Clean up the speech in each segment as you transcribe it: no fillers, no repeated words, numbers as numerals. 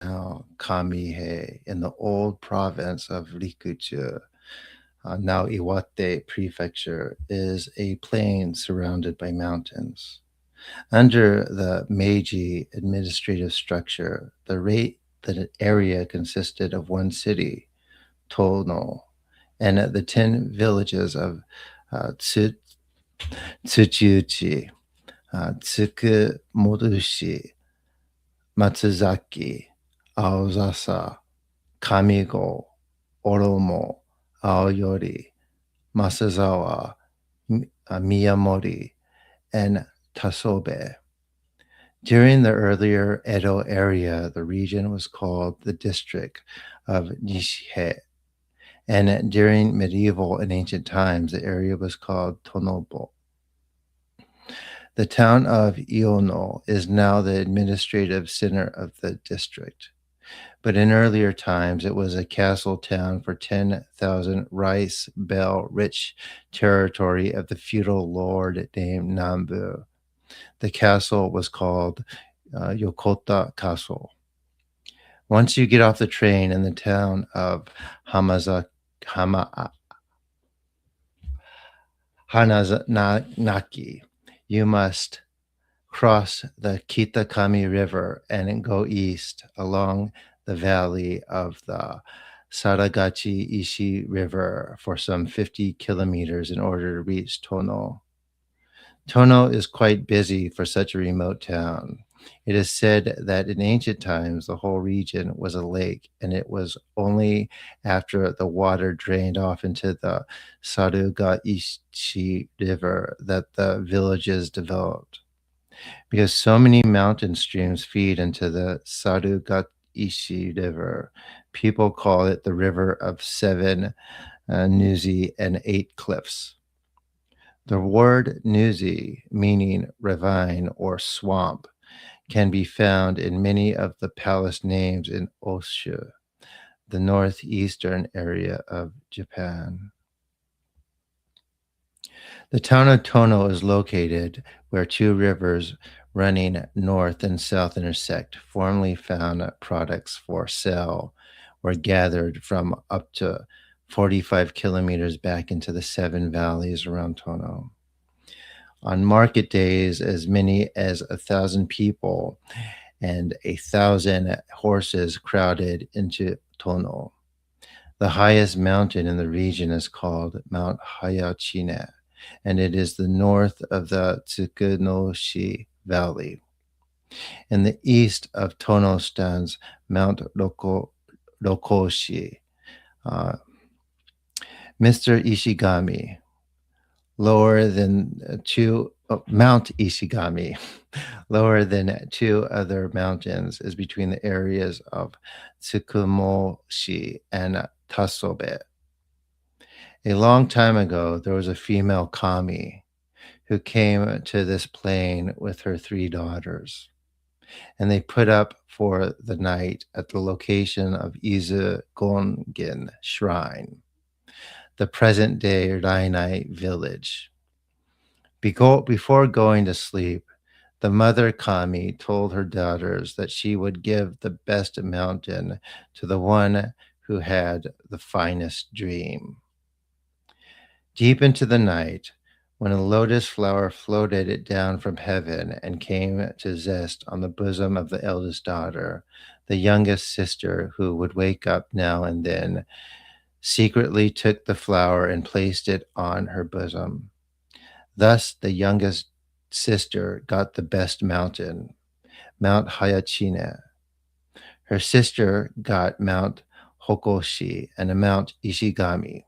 now Kamihe, in the old province of Rikuchu, now Iwate Prefecture, is a plain surrounded by mountains. Under the Meiji administrative structure, the area consisted of one city, Tono, and the 10 villages of Tsuchiuchi, Tsukumodushi, Matsuzaki, Aozasa, Kamigo, Oromo, Aoyori, Masazawa, Miyamori, and Tasobe. During the earlier Edo area, the region was called the district of Nishihei, and during medieval and ancient times, the area was called Tonobo. The town of Iono is now the administrative center of the district, but in earlier times it was a castle town for 10,000 rice bell rich territory of the feudal lord named Nambu. The castle was called Yokota Castle. Once you get off the train in the town of Hama, Hanazanaki, you must cross the Kitakami River and go east along the valley of the Saragachi Ishi River for some 50 kilometers in order to reach Tono. Tono is quite busy for such a remote town. It is said that in ancient times the whole region was a lake, and it was only after the water drained off into the Saruga Ishi River that the villages developed. Because so many mountain streams feed into the Saruga Ishi River, people call it the River of Seven Nuzi and Eight Cliffs. The word Nuzi, meaning ravine or swamp, can be found in many of the palace names in Oshu, the northeastern area of Japan. The town of Tono is located where two rivers running north and south intersect. Formerly found products for sale were gathered from up to 45 kilometers back into the seven valleys around Tono. On market days, as many as 1,000 people and 1,000 horses crowded into Tono. The highest mountain in the region is called Mount Hayachine, and it is the north of the Tsukunoshi Valley. In the east of Tono stands Mount Rokoshi. Uh, Mr. Ishigami, lower than Mount Ishigami, lower than two other mountains, is between the areas of Tsukumoshi and Tasobe. A long time ago, there was a female kami who came to this plain with her three daughters, and they put up for the night at the location of Izu Gongen Shrine, the present day Rainai village. Before going to sleep, the mother kami told her daughters that she would give the best mountain to the one who had the finest dream. Deep into the night, when a lotus flower floated it down from heaven and came to zest on the bosom of the eldest daughter, the youngest sister, who would wake up now and then, secretly took the flower and placed it on her bosom. Thus, the youngest sister got the best mountain, Mount Hayachine. Her sister got Mount Hokoshi and a Mount Ishigami.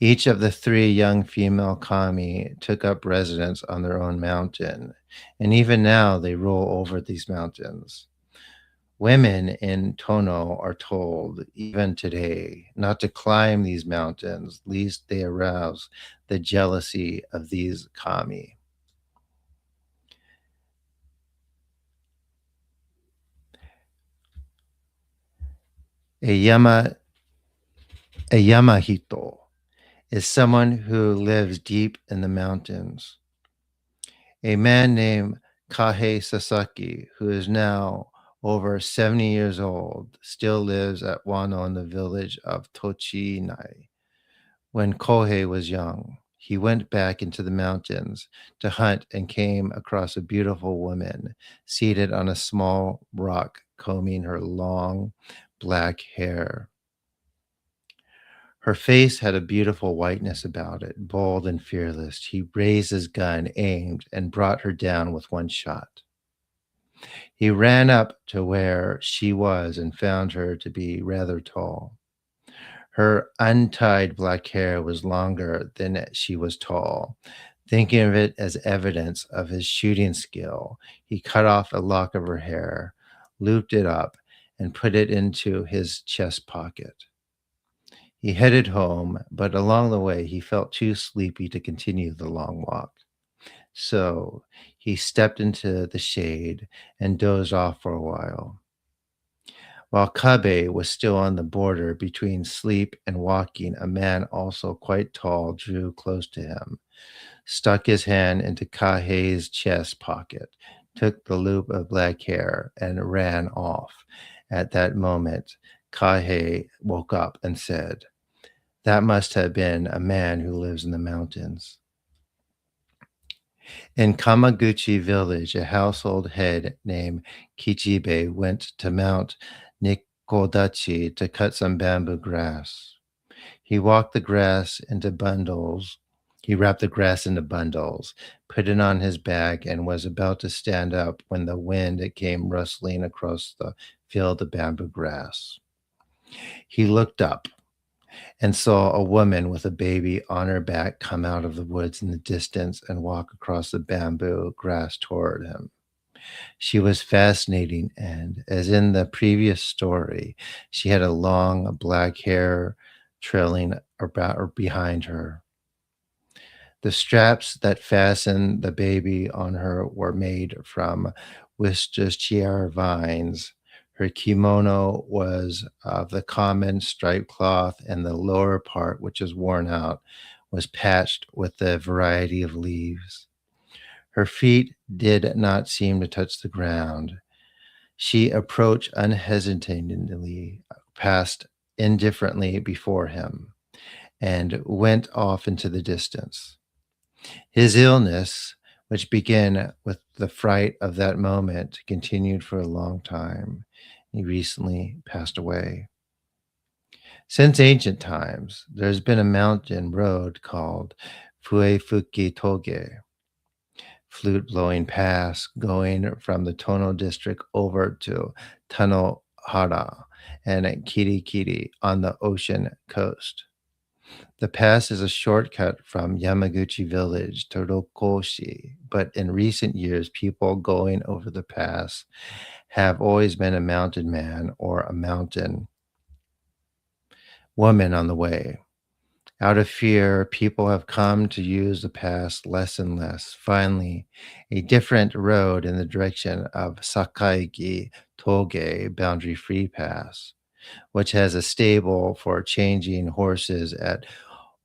Each of the three young female kami took up residence on their own mountain, and even now they roll over these mountains. Women in Tono are told, even today, not to climb these mountains, lest they arouse the jealousy of these kami. A, yama, a yamahito is someone who lives deep in the mountains. A man named Kahe Sasaki, who is now over 70 years old, still lives at Wano in the village of Tochinai. When Kohei was young, he went back into the mountains to hunt and came across a beautiful woman seated on a small rock, combing her long black hair. Her face had a beautiful whiteness about it, bold and fearless. He raised his gun, aimed, and brought her down with one shot. He ran up to where she was and found her to be rather tall. Her untied black hair was longer than she was tall. Thinking of it as evidence of his shooting skill, he cut off a lock of her hair, looped it up, and put it into his chest pocket. He headed home, but along the way he felt too sleepy to continue the long walk. So he stepped into the shade and dozed off for a while. While Kabe was still on the border between sleep and walking, a man also quite tall drew close to him, stuck his hand into Kahei's chest pocket, took the loop of black hair, and ran off. At that moment, Kahei woke up and said, "That must have been a man who lives in the mountains." In Kamaguchi village, a household head named Kichibe went to Mount Nikodachi to cut some bamboo grass. He walked the grass into bundles. He wrapped the grass into bundles, put it on his back, and was about to stand up when the wind came rustling across the field of bamboo grass. He looked up and saw a woman with a baby on her back come out of the woods in the distance and walk across the bamboo grass toward him. She was fascinating, and as in the previous story, she had a long black hair trailing about or behind her. The straps that fastened the baby on her were made from Worcestershire vines. Her kimono was of the common striped cloth, and the lower part, which is worn out, was patched with a variety of leaves. Her feet did not seem to touch the ground. She approached unhesitatingly, passed indifferently before him, and went off into the distance. His illness, which began with the fright of that moment, continued for a long time. He recently passed away. Since ancient times, there's been a mountain road called Fuefuki Toge, flute blowing pass, going from the Tono district over to Tanohara and Kirikiri on the ocean coast. The pass is a shortcut from Yamaguchi village to Rokoshi, but in recent years, people going over the pass have always been a mountain man or a mountain woman on the way. Out of fear, people have come to use the pass less and less. Finally, a different road in the direction of Sakaigi Toge Boundary Free Pass, which has a stable for changing horses at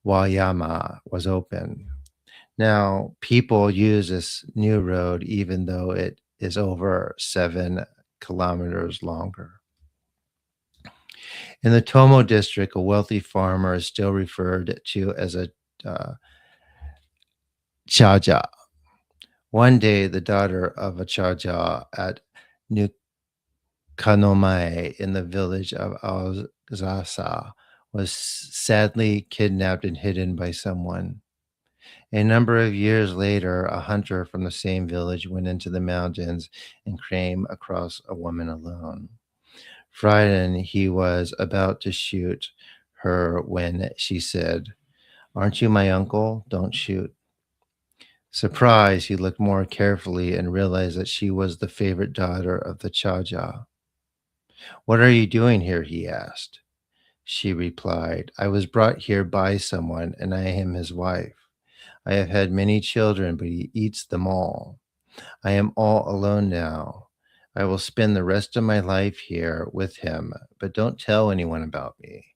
Wayama, was open. Now, people use this new road even though it is over 7 kilometers longer. In the Tomo district, a wealthy farmer is still referred to as a uh, chaja. One day, the daughter of a chaja at Nukanomai in the village of Alzasa was sadly kidnapped and hidden by someone. A number of years later, a hunter from the same village went into the mountains and came across a woman alone. Frightened, he was about to shoot her when she said, "Aren't you my uncle? Don't shoot." Surprised, he looked more carefully and realized that she was the favorite daughter of the Chaja. "What are you doing here?" he asked. She replied, "I was brought here by someone, and I am his wife. I have had many children, but he eats them all. I am all alone now. I will spend the rest of my life here with him, but don't tell anyone about me.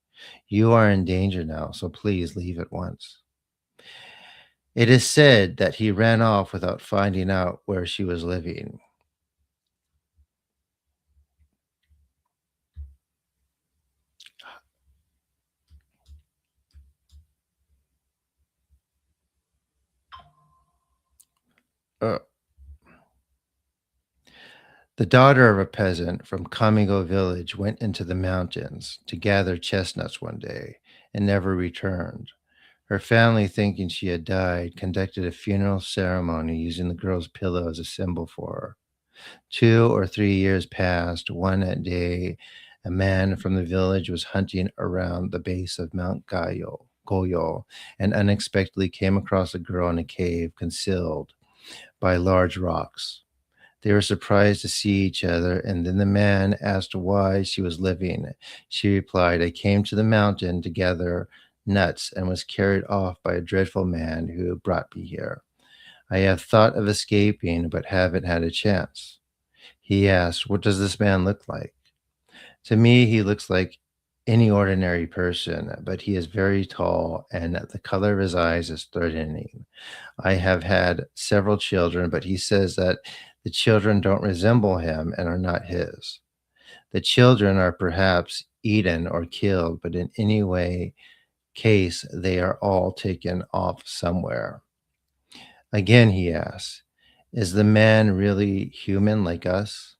You are in danger now, so please leave at once." It is said that he ran off without finding out where she was living. Uh, the daughter of a peasant from Kamigo village went into the mountains to gather chestnuts one day and never returned. Her family, thinking she had died, conducted a funeral ceremony using the girl's pillow as a symbol for her. 2 or 3 years passed. One day, a man from the village was hunting around the base of Mount Goyo and unexpectedly came across a girl in a cave concealed by large rocks. They were surprised to see each other, and then the man asked why she was living. She replied, I came to the mountain to gather nuts and was carried off by a dreadful man who brought me here. I have thought of escaping, but haven't had a chance. He asked, what does this man look like? To me, he looks like any ordinary person, but he is very tall, and the color of his eyes is threatening. I have had several children, but he says that the children don't resemble him and are not his. The children are perhaps eaten or killed, but in any way, case, they are all taken off somewhere. Again, he asks, is the man really human like us?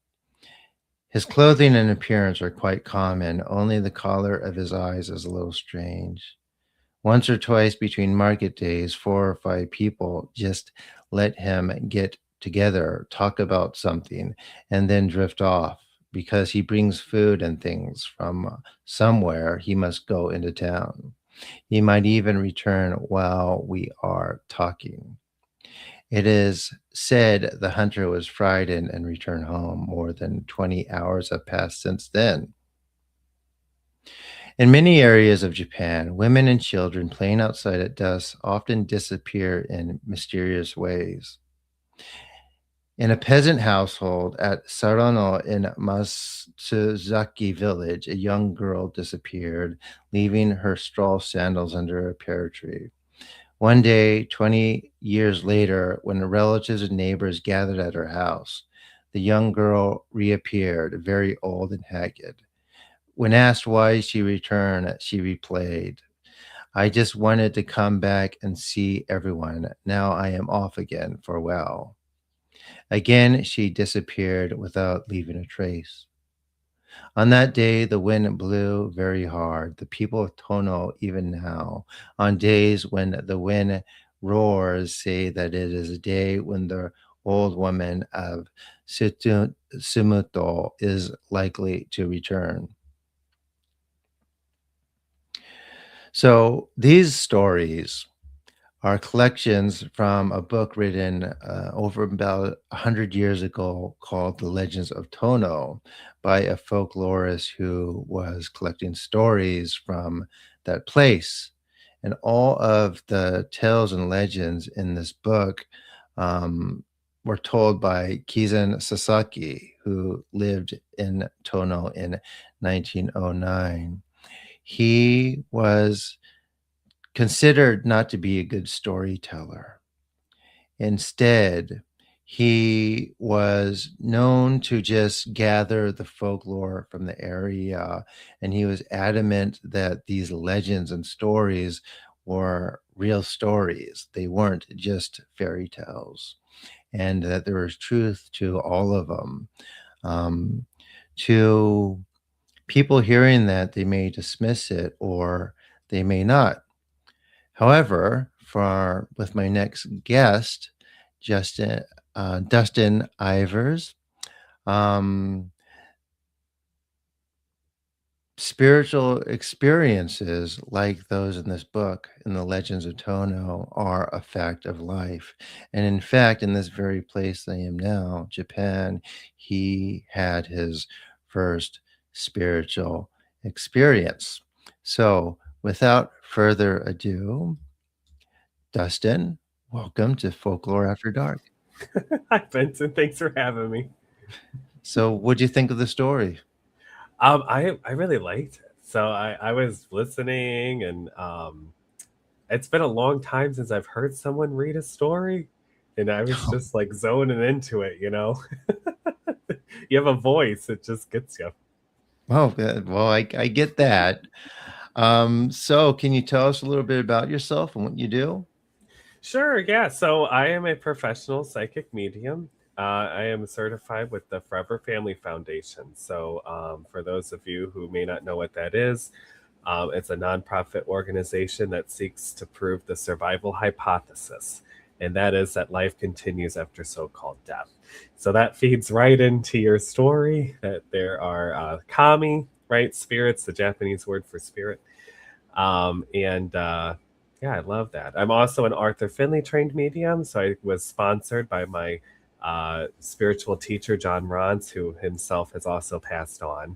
His clothing and appearance are quite common, only the color of his eyes is a little strange. Once or twice between market days, 4 or 5 people just let him get together, talk about something, and then drift off. Because he brings food and things from somewhere, he must go into town. He might even return while we are talking. It is said the hunter was frightened and returned home. More than 20 hours have passed since then. In many areas of Japan, women and children playing outside at dusk often disappear in mysterious ways. In a peasant household at Sarano in Matsuzaki village, a young girl disappeared, leaving her straw sandals under a pear tree. One day, 20 years later, when the relatives and neighbors gathered at her house, the young girl reappeared, very old and haggard. When asked why she returned, she replied, I just wanted to come back and see everyone. Now I am off again. Farewell. Again, she disappeared without leaving a trace. On that day, the wind blew very hard. The people of Tono, even now, on days when the wind roars, say that it is a day when the old woman of Sumuto is likely to return. So these stories are collections from a book written over about 100 years ago called The Legends of Tono by a folklorist who was collecting stories from that place. And all of the tales and legends in this book were told by Kizan Sasaki, who lived in Tono in 1909. He was considered not to be a good storyteller. Instead, he was known to just gather the folklore from the area, and he was adamant that these legends and stories were real stories. They weren't just fairy tales, and that there was truth to all of them. Um, to people hearing that, they may dismiss it or they may not. However, for with my next guest, Justin Dusten Iyvers, um, spiritual experiences like those in this book, in the Legends of Tono, are a fact of life. And in fact, in this very place I am now, Japan, he had his first spiritual experience. So, without further ado, Dustin, welcome to Folklore After Dark. Hi, Benton. Thanks for having me. So, what'd you think of the story? I really liked it. So I was listening, and it's been a long time since I've heard someone read a story, and I was just like zoning into it. You have a voice; it just gets you. Oh, well, I get that. So can you tell us a little bit about yourself and what you do? Sure, yeah. So I am a professional psychic medium. I am certified with the Forever Family Foundation. So, for those of you who may not know what that is, it's a nonprofit organization that seeks to prove the survival hypothesis, and that is that life continues after so called death. So, that feeds right into your story that there are kami, right? Spirits, the Japanese word for spirit. And Yeah, I love that. I'm also an Arthur Finley trained medium. So I was sponsored by my spiritual teacher, John Rons, who himself has also passed on,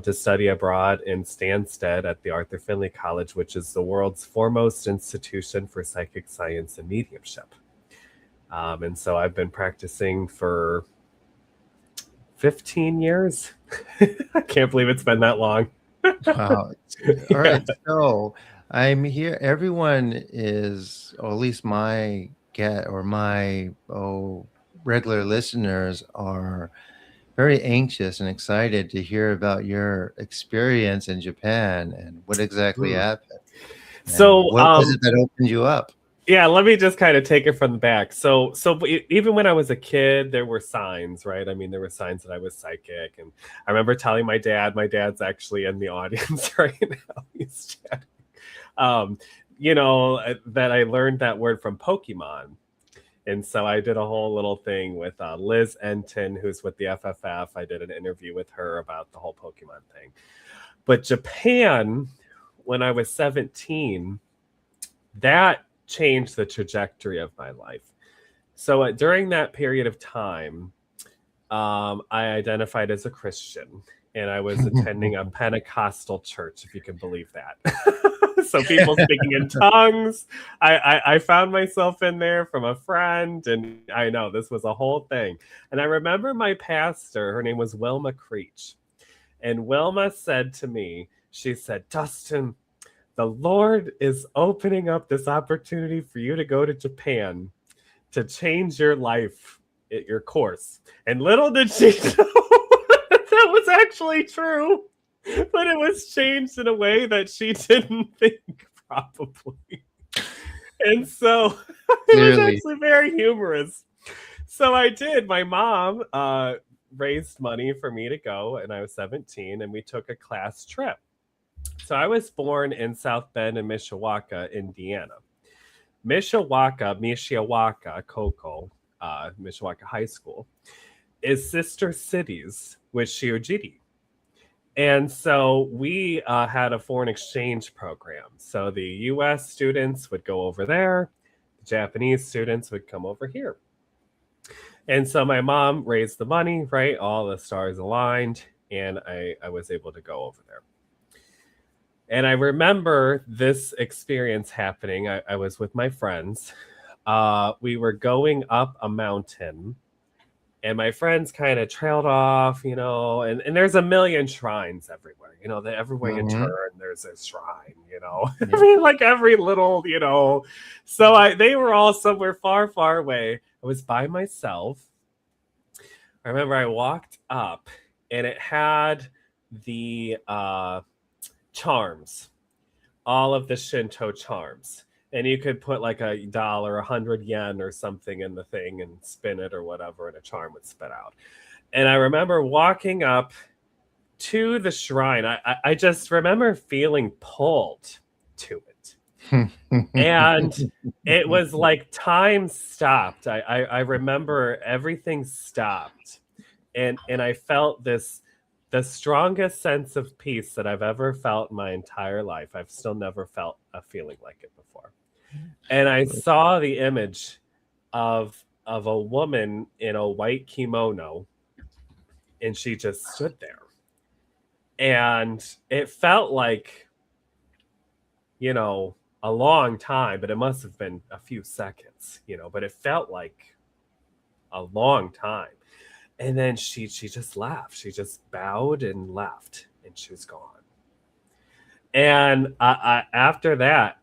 to study abroad in Stansted at the Arthur Finley College, which is the world's foremost institution for psychic science and mediumship. And so I've been practicing for 15 years. I can't believe it's been that long. Wow. All Yeah. right. So I'm here. Everyone is, or at least my get or my regular listeners are very anxious and excited to hear about your experience in Japan and what exactly Hmm. happened and So, what was it that opened you up? yeah, let me just kind of take it from the back. Even when I was a kid, there were signs, right? I mean, there were signs that I was psychic, and I remember telling my dad. My dad's actually in the audience right now. He's chatting. Um, that I learned that word from Pokemon, and so I did a whole little thing with Liz Enton, who's with the FFF. I did an interview with her about the whole Pokemon thing. But Japan, when I was 17, that changed the trajectory of my life. So during that period of time, I identified as a Christian, and I was attending a Pentecostal church, if you can believe that. So people speaking in tongues. I found myself in there from a friend, and I know this was a whole thing. And I remember my pastor, her name was Wilma Creech, and Wilma said to me, she said, Dustin, the Lord is opening up this opportunity for you to go to Japan to change your life, your course. And little did she know that was actually true, but it was changed in a way that she didn't think, probably. And so it was Clearly. actually very humorous. So I did. My mom raised money for me to go, and I was 17, and we took a class trip. So I was born in South Bend in Mishawaka, Indiana. Mishawaka, Coco, Mishawaka High School, is sister cities with Shiojiri. And so we had a foreign exchange program. So the US students would go over there, the Japanese students would come over here. And so my mom raised the money, right? All the stars aligned, and I was able to go over there. And I remember this experience happening. I was with my friends. We were going up a mountain, and my friends kind of trailed off, and there's a million shrines everywhere. Everywhere you Mhm. turn, there's a shrine, I Yeah. mean, like every little. So they were all somewhere far, far away. I was by myself. I remember I walked up, and it had the charms, all of the Shinto charms. And you could put like $1, 100 yen or something in the thing and spin it or whatever, and a charm would spit out. And I remember walking up to the shrine. I just remember feeling pulled to it. And it was like time stopped. I remember everything stopped. And I felt the strongest sense of peace that I've ever felt in my entire life. I've still never felt a feeling like it before. And I saw the image of a woman in a white kimono, and she just stood there. And it felt like, a long time, but it must have been a few seconds, but it felt like a long time. And then she just left. She just bowed and left, and she was gone. And after that,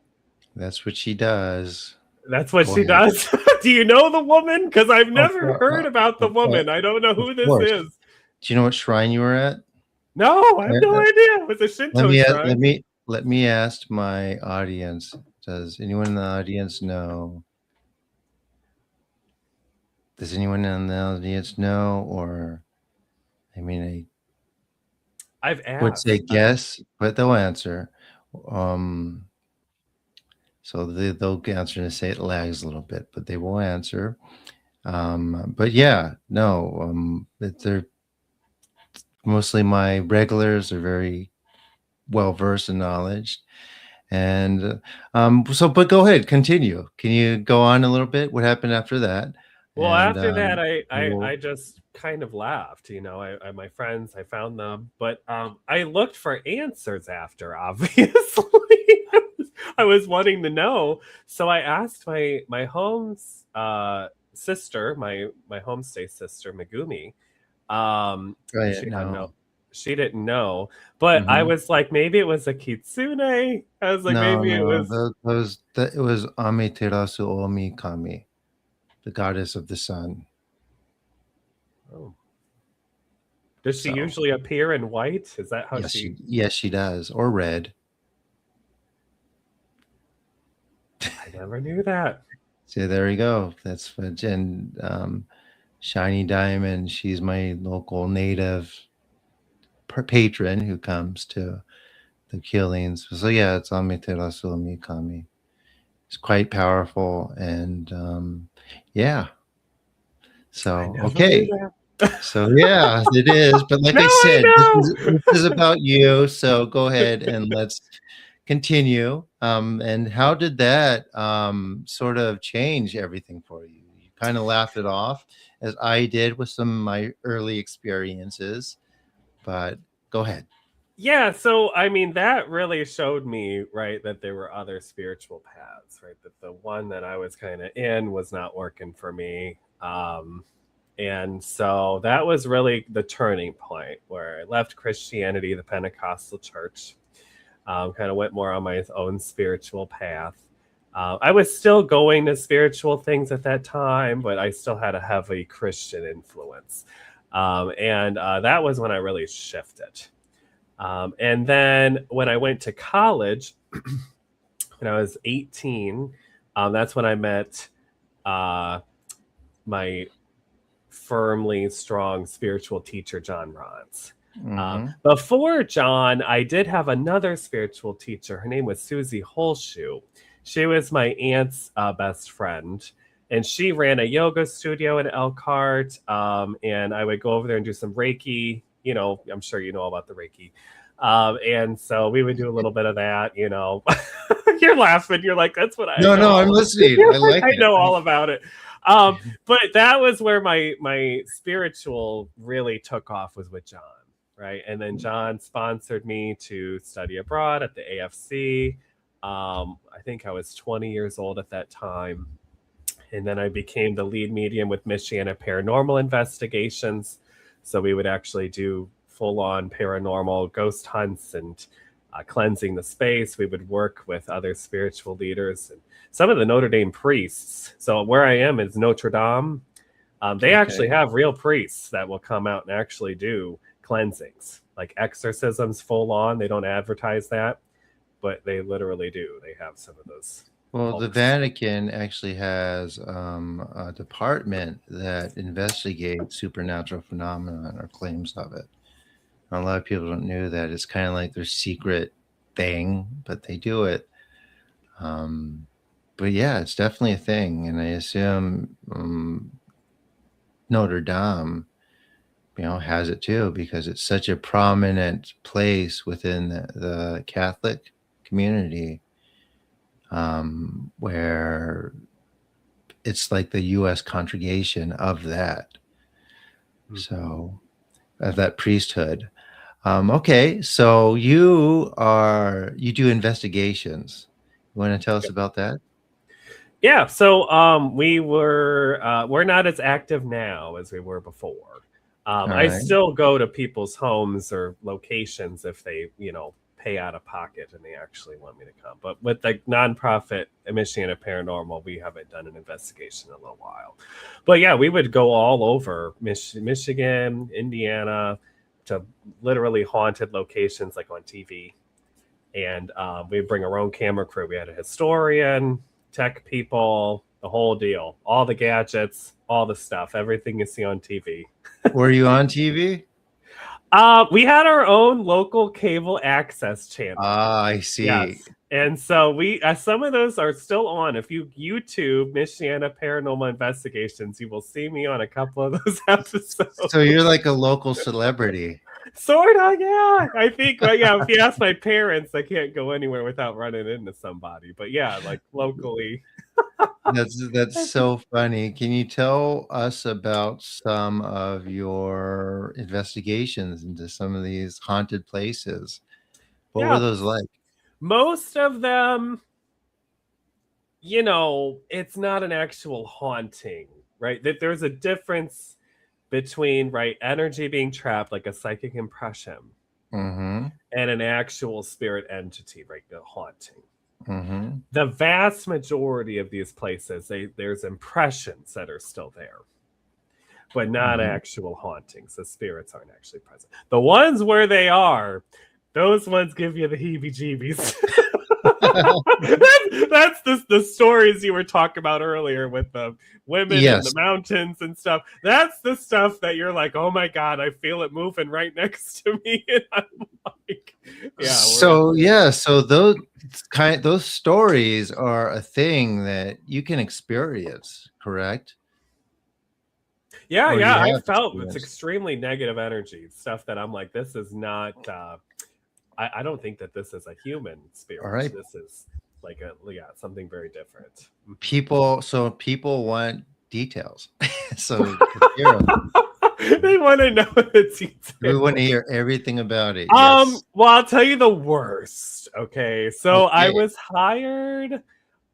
That's what she does. that's what Go she ahead. does. Do you know the woman? Because I've Of never cour heard about the of woman. I don't know of who this course. is. Do you know what shrine you were at? No, I have no Uh, idea. It was a Shinto shrine. let me ask my audience. Does anyone in the audience know? Does anyone in the audience know? Or, I mean, I've I would say asked. guess, but they'll answer. So they'll answer and say it lags a little bit, but they will answer. But yeah, no, they're mostly my regulars are very well versed in knowledge. And so, but go ahead, continue. Can you go on a little bit? What happened after that? Well, And after that, I we'll, just kind of laughed. You know, I my friends, I found them, but I looked for answers after. Obviously, I was wanting to know, so I asked my home's sister, my homestay sister, Megumi. right, She had no, no, she didn't know, but I hmm was like, maybe it was a kitsune. I was like, no, maybe it no, was. it was Amaterasu Omi Kami, the goddess of the sun. Oh. Does she So usually appear in white? Is that how she? yes, she does, or red. I never knew that. So there you go. That's what, and Shiny Diamond. She's my local native patron who comes to the killings. So yeah, it's Amaterasu Omi Kami. It's quite powerful, and yeah. I So never knew okay, that. so yeah, it is. But like Now I I said, know. this is about you. So go ahead and let's continue. And how did that sort of change everything for you? You kind of laughed it off, as I did with some of my early experiences. But go ahead. Yeah, so I mean that really showed me, right, that there were other spiritual paths, right? That the one that I was kind of in was not working for me. And so that was really the turning point where I left Christianity, the Pentecostal church, kind of went more on my own spiritual path. I was still going to spiritual things at that time, but I still had a heavy Christian influence. And that was when I really shifted. And then when I went to college, when I was 18, that's when I met my firmly strong spiritual teacher, John Rons. Mm-hmm. Before John, I did have another spiritual teacher. Her name was Susie Holshoe. She was my aunt's best friend, and she ran a yoga studio in Elkhart. And I would go over there and do some Reiki. You know, I'm sure you know about the Reiki. And so we would do a little bit of that. You know, you're laughing. You're like, that's what I No, know no, I'm all. listening. You're I like, like I it. know all about it. But that was where my spiritual really took off, was with John, right? And then John sponsored me to study abroad at the AFC. I think I was 20 years old at that time. And then I became the lead medium with Michiana Paranormal Investigations. So we would actually do full on paranormal ghost hunts and cleansing the space. We would work with other spiritual leaders and some of the Notre Dame priests. So where I am is Notre Dame. They actually Okay. have real priests that will come out and actually do cleansings, like exorcisms full on. They don't advertise that, but they literally do. They have some of those Well, the folks. Vatican actually has a department that investigates supernatural phenomena or claims of it. A lot of people don't know that. It's kind of like their secret thing, but they do it. Um, but yeah, it's definitely a thing, and I assume Notre Dame, has it too because it's such a prominent place within the Catholic community, where it's like the U.S. congregation of that. Mm-hmm. So of that priesthood. Okay, so you do investigations. You want to tell us about that? Yeah, so we're not as active now as we were before. All I right. still go to people's homes or locations if they, pay out of pocket and they actually want me to come. But with the nonprofit Michiana Paranormal, we haven't done an investigation in a little while. But yeah, we would go all over Michigan, Indiana, to literally haunted locations like on TV. And we bring our own camera crew. We had a historian, tech people, the whole deal, all the gadgets, all the stuff, everything you see on TV. Were you on TV? We had our own local cable access channel. Ah, I Yes. see. And so we some of those are still on. If you YouTube Michiana Paranormal Investigations, you will see me on a couple of those episodes. So you're like a local celebrity. Sort of, yeah. I think, well, yeah, if you ask my parents, I can't go anywhere without running into somebody. But yeah, like locally. That's so funny. Can you tell us about some of your investigations into some of these haunted places? What were Yeah. those like? Most of them, you know, it's not an actual haunting, right? That there's a difference between, right, energy being trapped, like a psychic impression, Mm-hmm. and an actual spirit entity, right? The haunting. Mm-hmm. The vast majority of these places, there's impressions that are still there, but not Mm-hmm. actual hauntings. The spirits aren't actually present. The ones where they are, those ones give you the heebie-jeebies. That's the stories you were talking about earlier with the women in the Yes. mountains and stuff. That's the stuff that you're like, oh my god, I feel it moving right next to me, and I'm like, yeah. So those stories are a thing that you can experience, correct? Yeah, Or yeah. you I have felt it's experienced. extremely negative energy, stuff that I'm like, this is not. I don't think that this is a human spirit. All right. This is like something very different. People want details. So let's hear 'em. They want to know the details. We want to hear everything about it. Yes. Well, I'll tell you the worst. Okay, so I Okay. was hired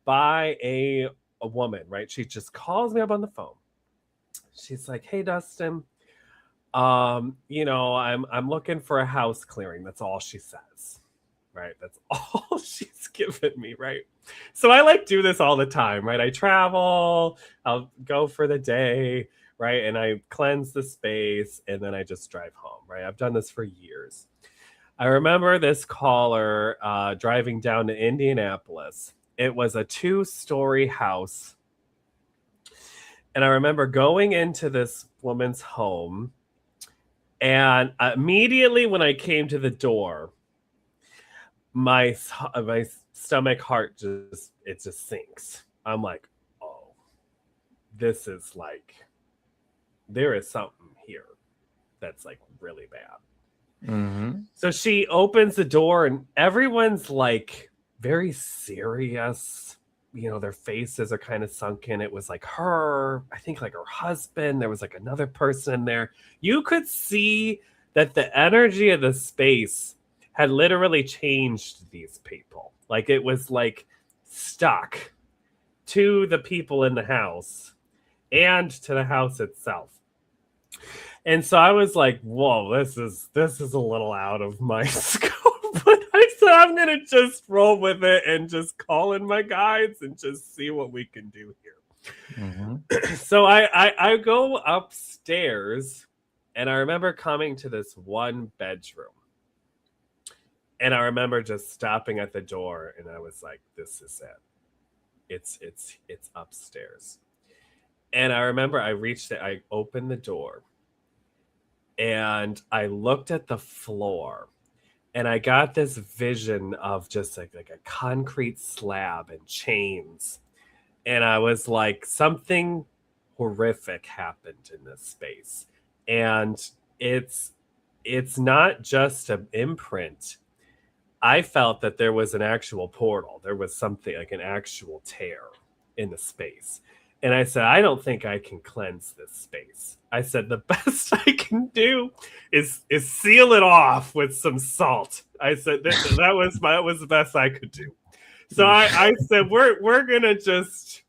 by a woman, right? She just calls me up on the phone. She's like, "Hey, Dustin, you know, I'm looking for a house clearing." That's all she says. Right? That's all she's given me, right? So I like do this all the time, right? I travel, I'll go for the day, right? And I cleanse the space and then I just drive home, right? I've done this for years. I remember this caller driving down to Indianapolis. It was a 2-story house. And I remember going into this woman's home, and immediately when I came to the door, my stomach heart just sinks. I'm like, oh, this is like, there is something here that's like really bad. Mm-hmm. So she opens the door and everyone's like very serious. You know, their faces are kind of sunken. It was like her, I think like her husband. There was like another person in there. You could see that the energy of the space had literally changed these people. Like it was like stuck to the people in the house and to the house itself. And so I was like, whoa, this is a little out of my scope. But I said, I'm going to just roll with it and just call in my guides and just see what we can do here. Mm-hmm. So I go upstairs and I remember coming to this one bedroom. And I remember just stopping at the door and I was like, this is it. It's upstairs. And I remember I reached it, I opened the door and I looked at the floor and I got this vision of just like a concrete slab and chains. And I was like, something horrific happened in this space. And it's not just an imprint. I felt that there was an actual portal. There was something like an actual tear in the space. And I said, I don't think I can cleanse this space. I said, the best I can do is seal it off with some salt. I said that was the best I could do. So I said, we're gonna just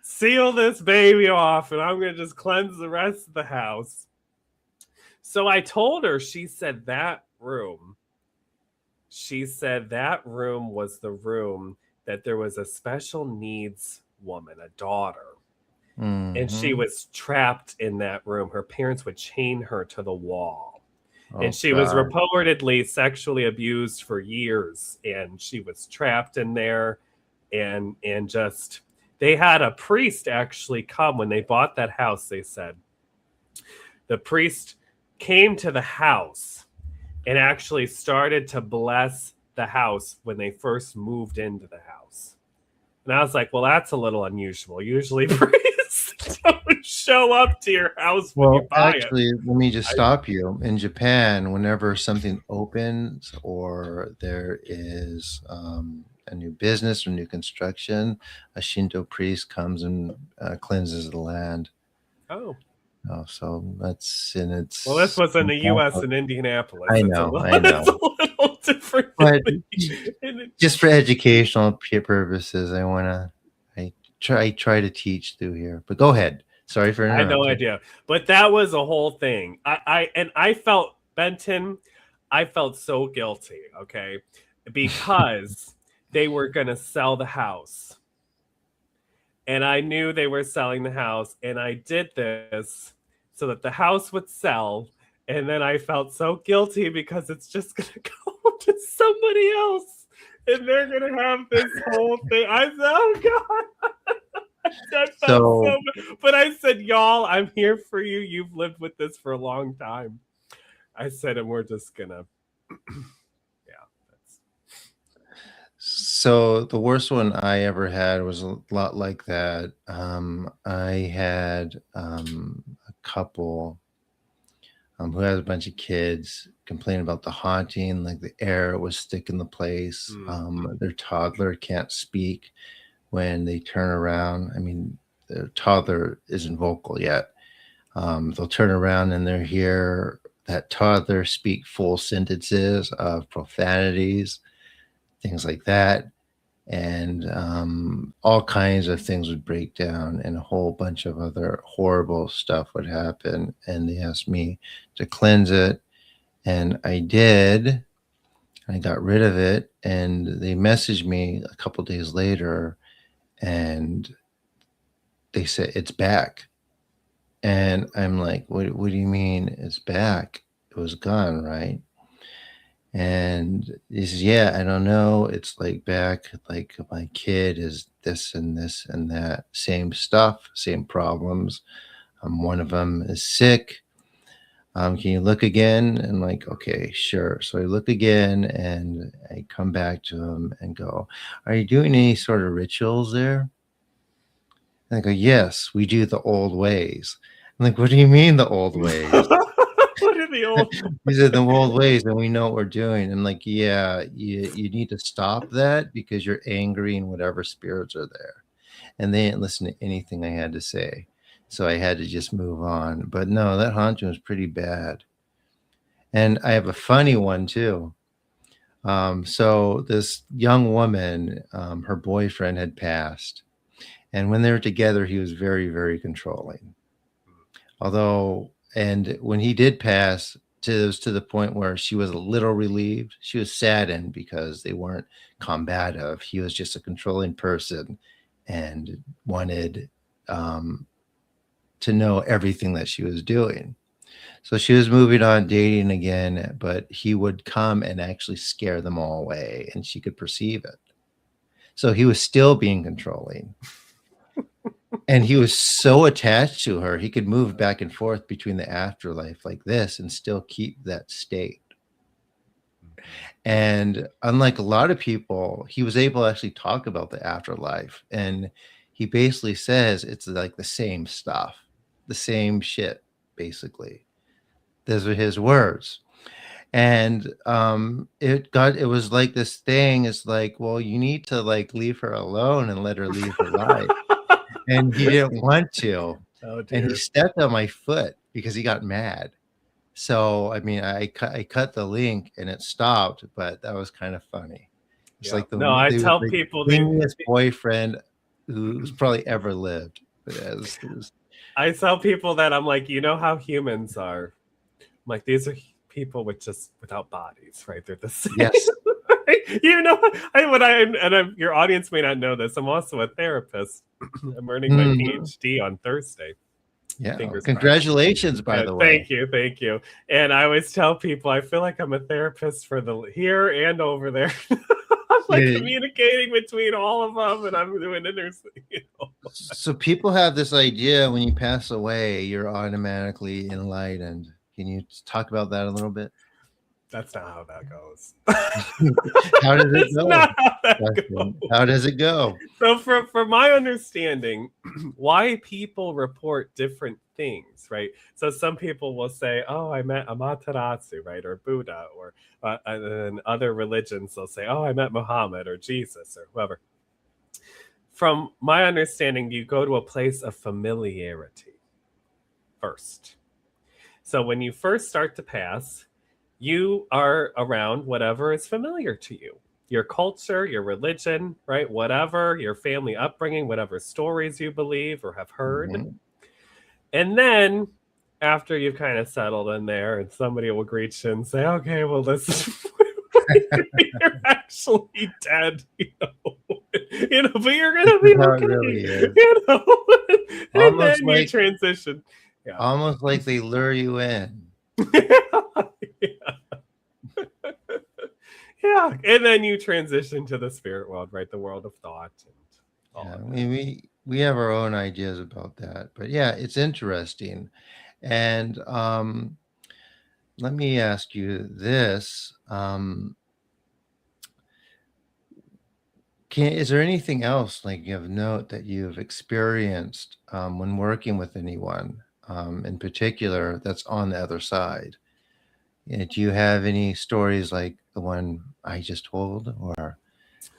seal this baby off, and I'm gonna just cleanse the rest of the house. So I told her, she said that room was the room that there was a special needs woman, a daughter. Mm-hmm. And she was trapped in that room. Her parents would chain her to the wall. And Oh she was God. reportedly sexually abused for years, and she was trapped in there, and just they had a priest actually come when they bought that house. They said the priest came to the house and actually started to bless the house when they first moved into the house. And I was like, well, that's a little unusual. Usually priests don't show up to your house when you Well, buy it. actually, let me just stop you. In Japan, whenever something opens or there is a new business or new construction, a Shinto priest comes and cleanses the land. Oh. Oh, so that's in Well, this its. was in the U.S. in Indianapolis. I It's a know, little, I it's a know. little different. But In just for educational purposes, I try to teach through here. But go ahead. Sorry for I had no interrupting. idea, but that was a whole thing. I felt Benton. I felt so guilty. Okay, because they were gonna sell the house, and I knew they were selling the house, and I did this so that the house would sell. And then I felt so guilty because it's just gonna go to somebody else, and they're gonna have this whole thing. I said, "Oh God." I felt so So bad. But I said, y'all, I'm here for you. You've lived with this for a long time. I said, and we're just gonna, yeah. So the worst one I ever had was a lot like that. I had a couple who has a bunch of kids complain about the haunting, like the air was thick in the place. Their toddler can't speak when they turn around. I mean, the toddler isn't vocal yet. They'll turn around and they'll hear that toddler speak full sentences of profanities, things like that. And all kinds of things would break down, and a whole bunch of other horrible stuff would happen. And they asked me to cleanse it, and I did. I got rid of it, and they messaged me a couple days later, and they said it's back. And I'm like, what do you mean it's back? It was gone, right? And he says, yeah, I don't know. It's like back, like my kid is this and this and that, same stuff, same problems. One of them is sick. Can you look again? And like, okay, sure. So I look again and I come back to him and go, are you doing any sort of rituals there? And I go, yes, we do the old ways. I'm like, what do you mean the old ways? What are the old? These are the old ways, and we know what we're doing. And like, yeah, you need to stop that because you're angering whatever spirits are there. And they didn't listen to anything I had to say. So I had to just move on. But no, that haunting was pretty bad. And I have a funny one too. So this young woman, her boyfriend had passed. And when they were together, he was very, very controlling. Although, and when he did pass, it was to the point where she was a little relieved. She was saddened because they weren't combative. He was just a controlling person and wanted to know everything that she was doing. So she was moving on, dating again, but he would come and actually scare them all away, and she could perceive it. So he was still being controlling. And he was so attached to her, he could move back and forth between the afterlife like this and still keep that state. And unlike a lot of people, he was able to actually talk about the afterlife. And he basically says it's like the same stuff, the same shit, basically. Those are his words. And it was like this thing is like, well, you need to like leave her alone and let her leave her life. And he didn't want to. Oh And he dear. stepped on my foot because he got mad. So, I mean, I cut the link and it stopped, but that was kind of funny. It's Yeah. like No, I they were tell the people clingiest boyfriend who's probably ever lived. It was I tell people that I'm like, you know how humans are. I'm like, these are people with just without bodies, right? They're the same. yes. You know, your audience may not know this. I'm also a therapist. I'm earning my Mm, PhD on Thursday. Yeah. Fingers crossed. Congratulations, by Yeah, the way. thank you, thank you. And I always tell people I feel like I'm a therapist for the here and over there. I'm like Yeah. communicating between all of them, and I'm doing it. So people have this idea when you pass away, you're automatically enlightened. Can you talk about that a little bit? That's not how that goes. How does it That's go? not how that Question. goes. How does it go? So, for my understanding, why people report different things, right? So, some people will say, "Oh, I met Amaterasu," right, or Buddha, or and then other religions they'll say, "Oh, I met Muhammad or Jesus or whoever." From my understanding, you go to a place of familiarity first. So, when you first start to pass, you are around whatever is familiar to you, your culture, your religion, right? Whatever, your family upbringing, whatever stories you believe or have heard. Mhm. And then after you've kind of settled in there, and somebody will greet you and say, okay, well, this is you're actually dead, but you're This gonna is be how it okay, really is. and then Almost you like transition. Yeah. almost like they lure you in. Yeah. Yeah, and then you transition to the spirit world, right? The world of thought and all Yeah, of that. we have our own ideas about that, but yeah, it's interesting. And let me ask you this: is there anything else like you have note that you've experienced when working with anyone in particular that's on the other side? Do you have any stories like the one I just told, or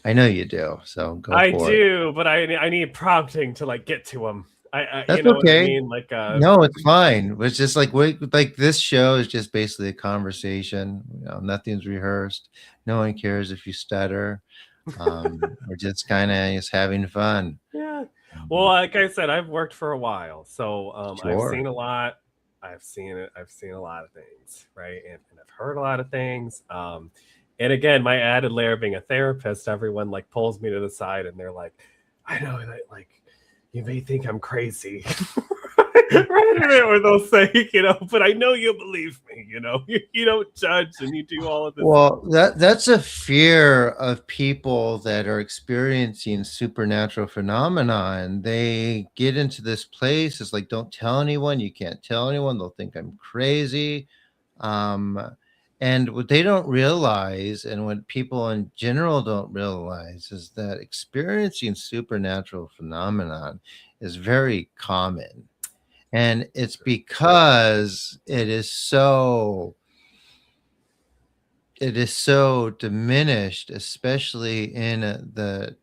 I know you do, so go I for it. do, but I need prompting to like get to them. You That's know what I okay. mean? Like No, it's fine. It's just like like this show is just basically a conversation. Nothing's rehearsed. No one cares if you stutter. We're just kind of just having fun. yeah. Well, Um, like I said, I've worked for a while, so I've sure. seen a lot. I've seen it. I've seen a lot of things, right? And I've heard a lot of things. And again, my added layer of being a therapist, everyone like pulls me to the side and they're like, "I know that like you may think I'm crazy." Right? Or they'll say, but I know you believe me, you don't judge and you do all of this. Well, that's a fear of people that are experiencing supernatural phenomena, and they get into this place. It's like, don't tell anyone. You can't tell anyone. They'll think I'm crazy. Um, and what they don't realize, and what people in general don't realize, is that experiencing supernatural phenomenon is very common, and it's because it is so diminished, especially in the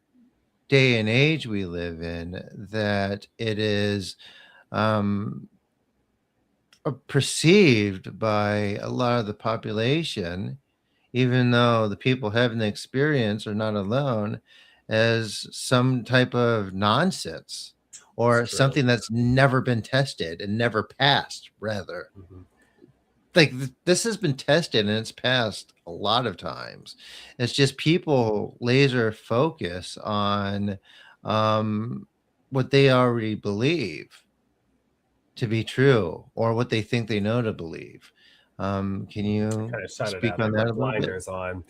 day and age we live in, that it is um, perceived by a lot of the population, even though the people having the experience are not alone, as some type of nonsense It's or true. something that's never been tested and never passed, rather. Mhm. Like this has been tested and it's passed a lot of times. It's just people laser focus on um, what they already believe to be true or what they think they know to believe. Can you Kind of shut it speak out. on They that a got little bit? blinders on.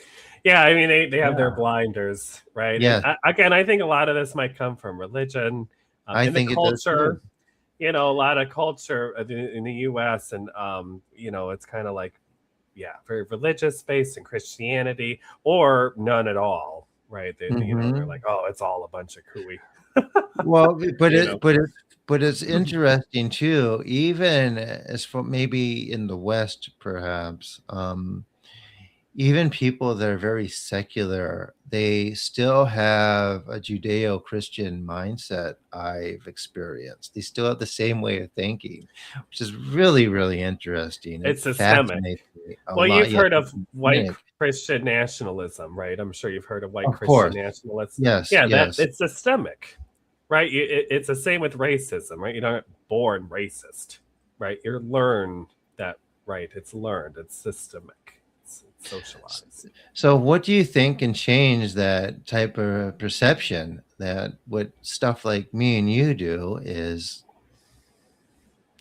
Yeah, I mean they have their Yeah. blinders, right? And Yes, again, I think a lot of this might come from religion, I in the think it does too. culture. A lot of culture in the U.S. and it's kind of like very religious based in Christianity or none at all, right? They're Hmm. like, oh, it's all a bunch of cooey, Well, but you know. it's interesting too. Even as for maybe in the West, perhaps, even people that are very secular, they still have a Judeo-Christian mindset. I've experienced. They still have the same way of thinking, which is really, really interesting. It It's systemic. fascinates me a Well, lot. you've Yes, heard it's of white systemic. Christian nationalism, right? I'm sure you've heard of white Of Christian course. nationalists. Yes, Yeah, that yes. it's systemic, right? It's the same with racism, right? You're not born racist, right? You're learned that, right? It's learned. It's systemic. It's socialized. So what do you think can change that type of perception, that what stuff like me and you do is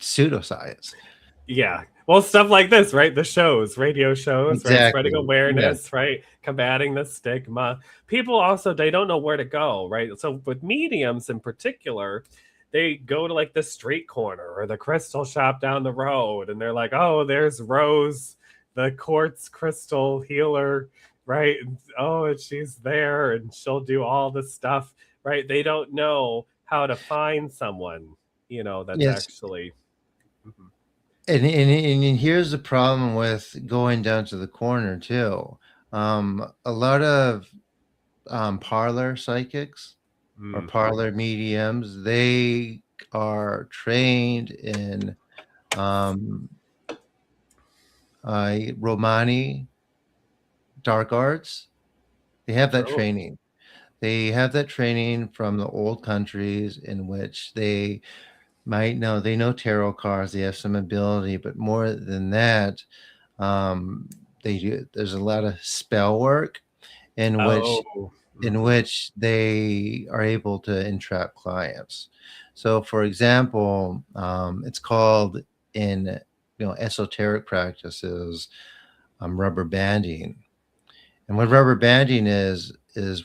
pseudoscience. Yeah. Well, stuff like this, right? The shows, radio shows, right? Spreading Exactly. Yeah. awareness, right? Combating the stigma. People also, they don't know where to go, right? So with mediums in particular, they go to like the street corner or the crystal shop down the road, and they're like, oh, there's Rose, the quartz crystal healer, right? And, oh, and she's there and she'll do all the stuff, right? They don't know how to find someone, that's Yes. actually. Mhm. And here's the problem with going down to the corner too. A lot of parlor psychics or Mm. parlor mediums, they are trained in um, Romani dark arts. They have that Oh. training. They have that training from the old countries in which they might know, they know tarot cards, they have some ability, but more than that, um, there's a lot of spell work in which Oh. in Mhm. which they are able to entrap clients. So, for example, it's called in esoteric practices rubber banding. And what rubber banding is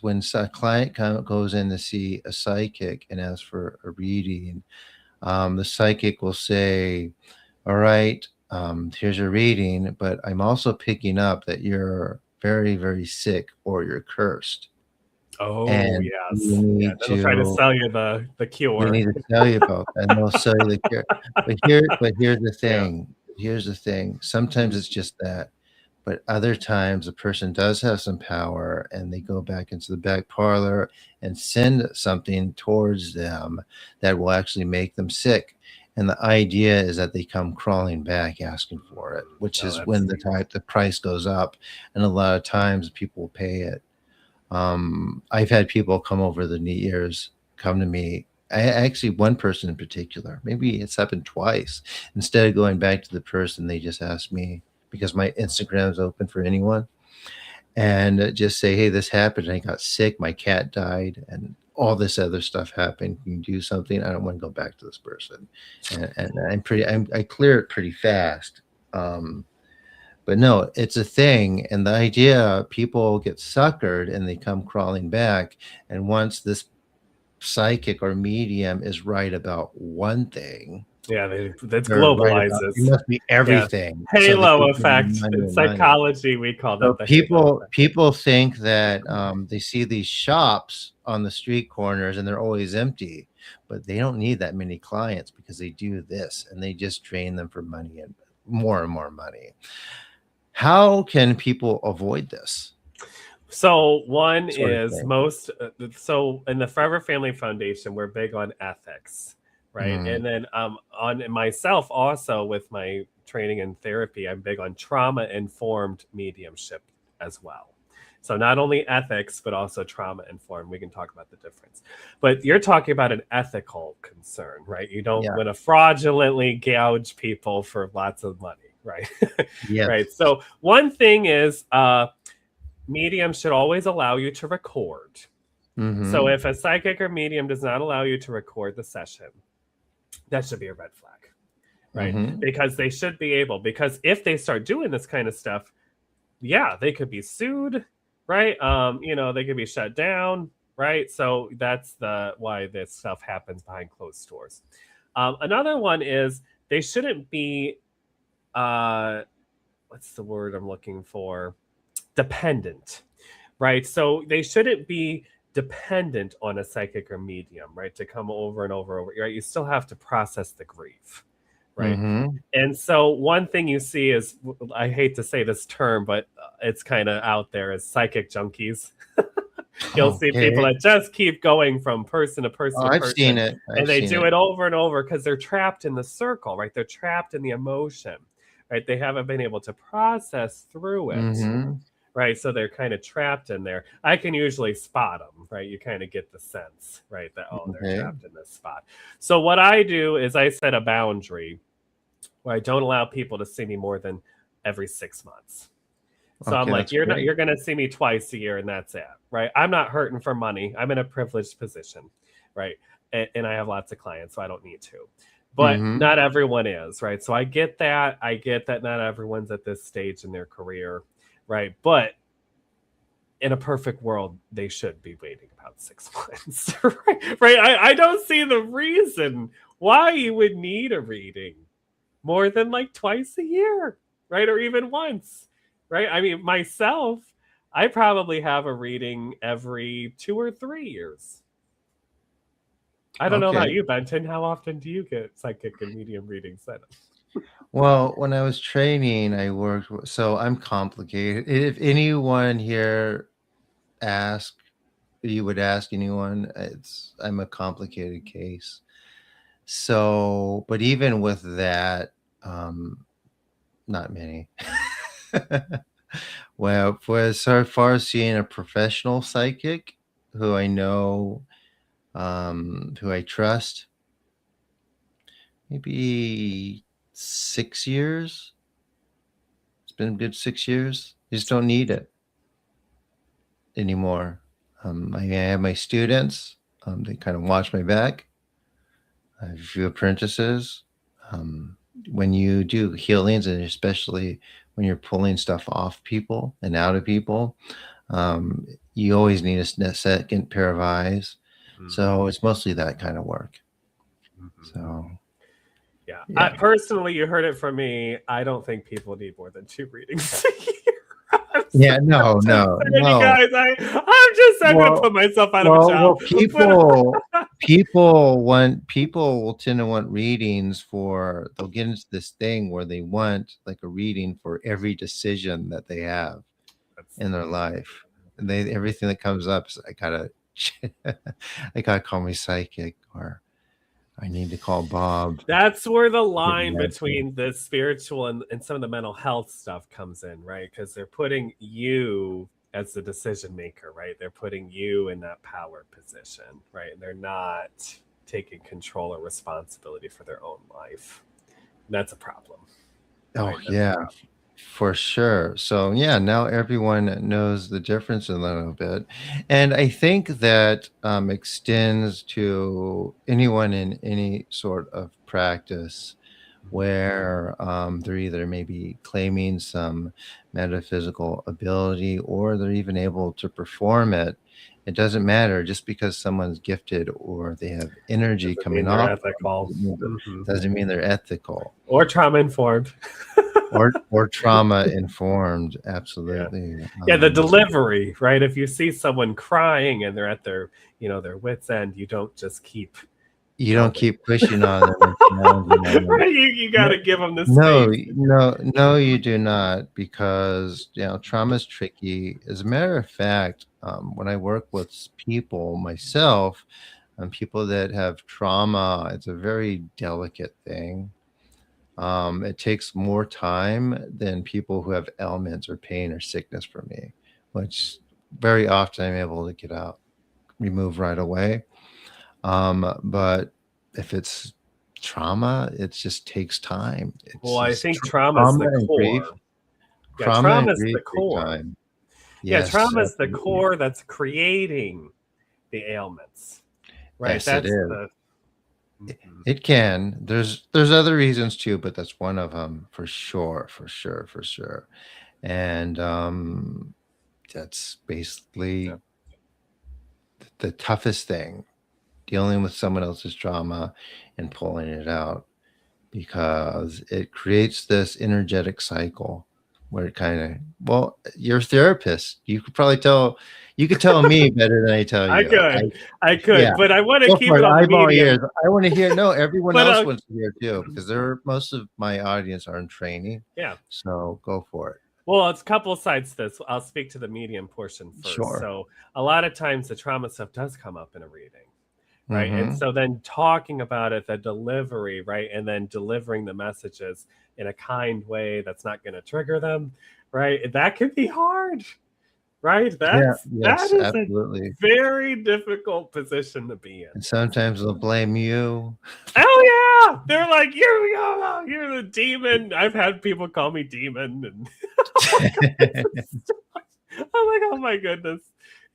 when a client goes in to see a psychic and asks for a reading, the psychic will say, "All right, here's your reading, but I'm also picking up that you're very, very sick or you're cursed, Oh, and yes. Yeah, they'll try to to sell you the they cure. need to tell you about that, and they'll sell you the cure." But here's the Yeah. thing. Here's the thing. Sometimes it's Mhm. just that. But other times, a person does have some power and they go back into the back parlor and send something towards them that will actually make them sick. And the idea is that they come crawling back asking for it, which Oh, is that's when sweet. the price goes up. And a lot of times people will pay it. I've had people come over the years come to me. I actually, one person in particular, maybe it's happened twice. Instead of going back to the person, they just asked me because my Instagram is open for anyone, and just say, "Hey, this happened. I got sick. My cat died, and all this other stuff happened. Can you do something? I don't want to go back to this person." And I clear it pretty fast. But no, it's a thing, and the idea people get suckered and they come crawling back. And once this psychic or medium is right about one thing, Yeah, that's they're right about it globalizes. must be Yeah. everything. So they Halo keep getting effect. money In and money. psychology, we call So that the halo effect. people think that they see these shops on the street corners and they're always empty, but they don't need that many clients because they do this and they just drain them for money and more money. How can people avoid this So one sort of is thing? so in the Forever Family Foundation, we're big on ethics, right? Mm, And then on myself also with my training in therapy, I'm big on trauma informed mediumship as well. So not only ethics, but also trauma informed. We can talk about the difference. But you're talking about an ethical concern, right? You don't yeah. want to fraudulently gouge people for lots of money, right? Yes. Right. So one thing is medium should always allow you to record. So Mhm. if a psychic or medium does not allow you to record the session, that should be a red flag, right? Mhm. Because they should be able, because if they start doing this kind of stuff, yeah, they could be sued, right? They could be shut down, right? So that's the why this stuff happens behind closed doors. Another one is they shouldn't be what's the word I'm looking for? Dependent, right? So they shouldn't be dependent on a psychic or medium, right? To come over and over, right? You still have to process the grief, right? Mhm. And so one thing you see is, I hate to say this term, but it's kind of out there, is psychic junkies. You'll see people Okay. that just keep going from person to Oh, person to I've seen person, it. and I've they seen do it. it over and over because they're trapped in the circle, right? They're trapped in the emotion, right? They haven't been able to process through it, Mhm. right? So they're kind of trapped in there. I can usually spot them, right? You kind of get the sense, right? That, oh, they're Okay. trapped in this spot. So what I do is I set a boundary where I don't allow people to see me more than every 6 months. So I'm Okay, like, that's great. you're gonna see me twice a year and that's it, right? I'm not hurting for money. I'm in a privileged position, right? And I have lots of clients, so I don't need to. but not everyone is, right? So I get that. I get that not everyone's at this stage in their career, right? But in a perfect world, they should be waiting about 6 months, right? Right? I don't see the reason why you would need a reading more than like twice a year, right? Or even once, right? I mean, myself, I probably have a reading every 2 or 3 years. I don't know about you, Benton. How often do you get psychic and medium readings then? Well, when I was training, I worked so I'm complicated. If anyone here ask you would ask anyone, I'm a complicated case. So, but even with that, not many. Well, for as far as seeing a professional psychic who I know, who I trust, maybe 6 years. It's been a good 6 years. You just don't need it anymore. I have my students. They kind of watch my back. I have a few apprentices. When you do healings, and especially when you're pulling stuff off people and out of people, you always need a second pair of eyes. So it's mostly that kind of work. So yeah. Personally, you heard it from me. I don't think people need more than 2 readings a year. Yeah, no. Guys, I'm gonna put myself out of a job. People will tend to want readings they'll get into this thing where they want like a reading for every decision that they have in their life. And everything that comes up is I gotta call me psychic, or I need to call Bob. That's where the line between the spiritual and some of the mental health stuff comes in, right? Because they're putting you as the decision maker, right? They're putting you in that power position, right? And they're not taking control or responsibility for their own life. And that's a problem. Oh, right? Yeah. For sure. So yeah, now everyone knows the difference a little bit. And I think that extends to anyone in any sort of practice where they're either maybe claiming some metaphysical ability or they're even able to perform it. It doesn't matter just because someone's gifted or they have energy coming off. Doesn't mean they're ethical or trauma informed. or trauma informed. Absolutely. Yeah, the delivery, right? If you see someone crying and they're at their wits end, you don't just keep pushing on them. You got to give them the space. No, you do not, because trauma is tricky. As a matter of fact, when I work with people myself, people that have trauma, it's a very delicate thing. It takes more time than people who have ailments or pain or sickness for me, which very often I'm able to remove right away. But if it's trauma, it just takes time. I think trauma is the core. Trauma is the core. Yes, trauma is the core that's creating the ailments. Right. Yes, it is. It can. There's other reasons too, but that's one of them for sure. And that's basically the toughest thing, dealing with someone else's trauma and pulling it out, because it creates this energetic cycle where it you're a therapist. You could probably tell. You could tell me better than I tell you. I could, but I want to keep it on the medium. I want to hear. No, everyone else wants to hear too, because most of my audience are in training. Yeah. So go for it. Well, it's a couple of sides to this. I'll speak to the medium portion first. Sure. So a lot of times the trauma stuff does come up in a reading, right? And so then talking about it, the delivery, right? And then delivering the messages in a kind way that's not going to trigger them, right? That can be hard. Right? That is absolutely a very difficult position to be in. And sometimes they'll blame you. Oh yeah. They're like, you're the demon. I've had people call me demon. And I'm like, oh my goodness.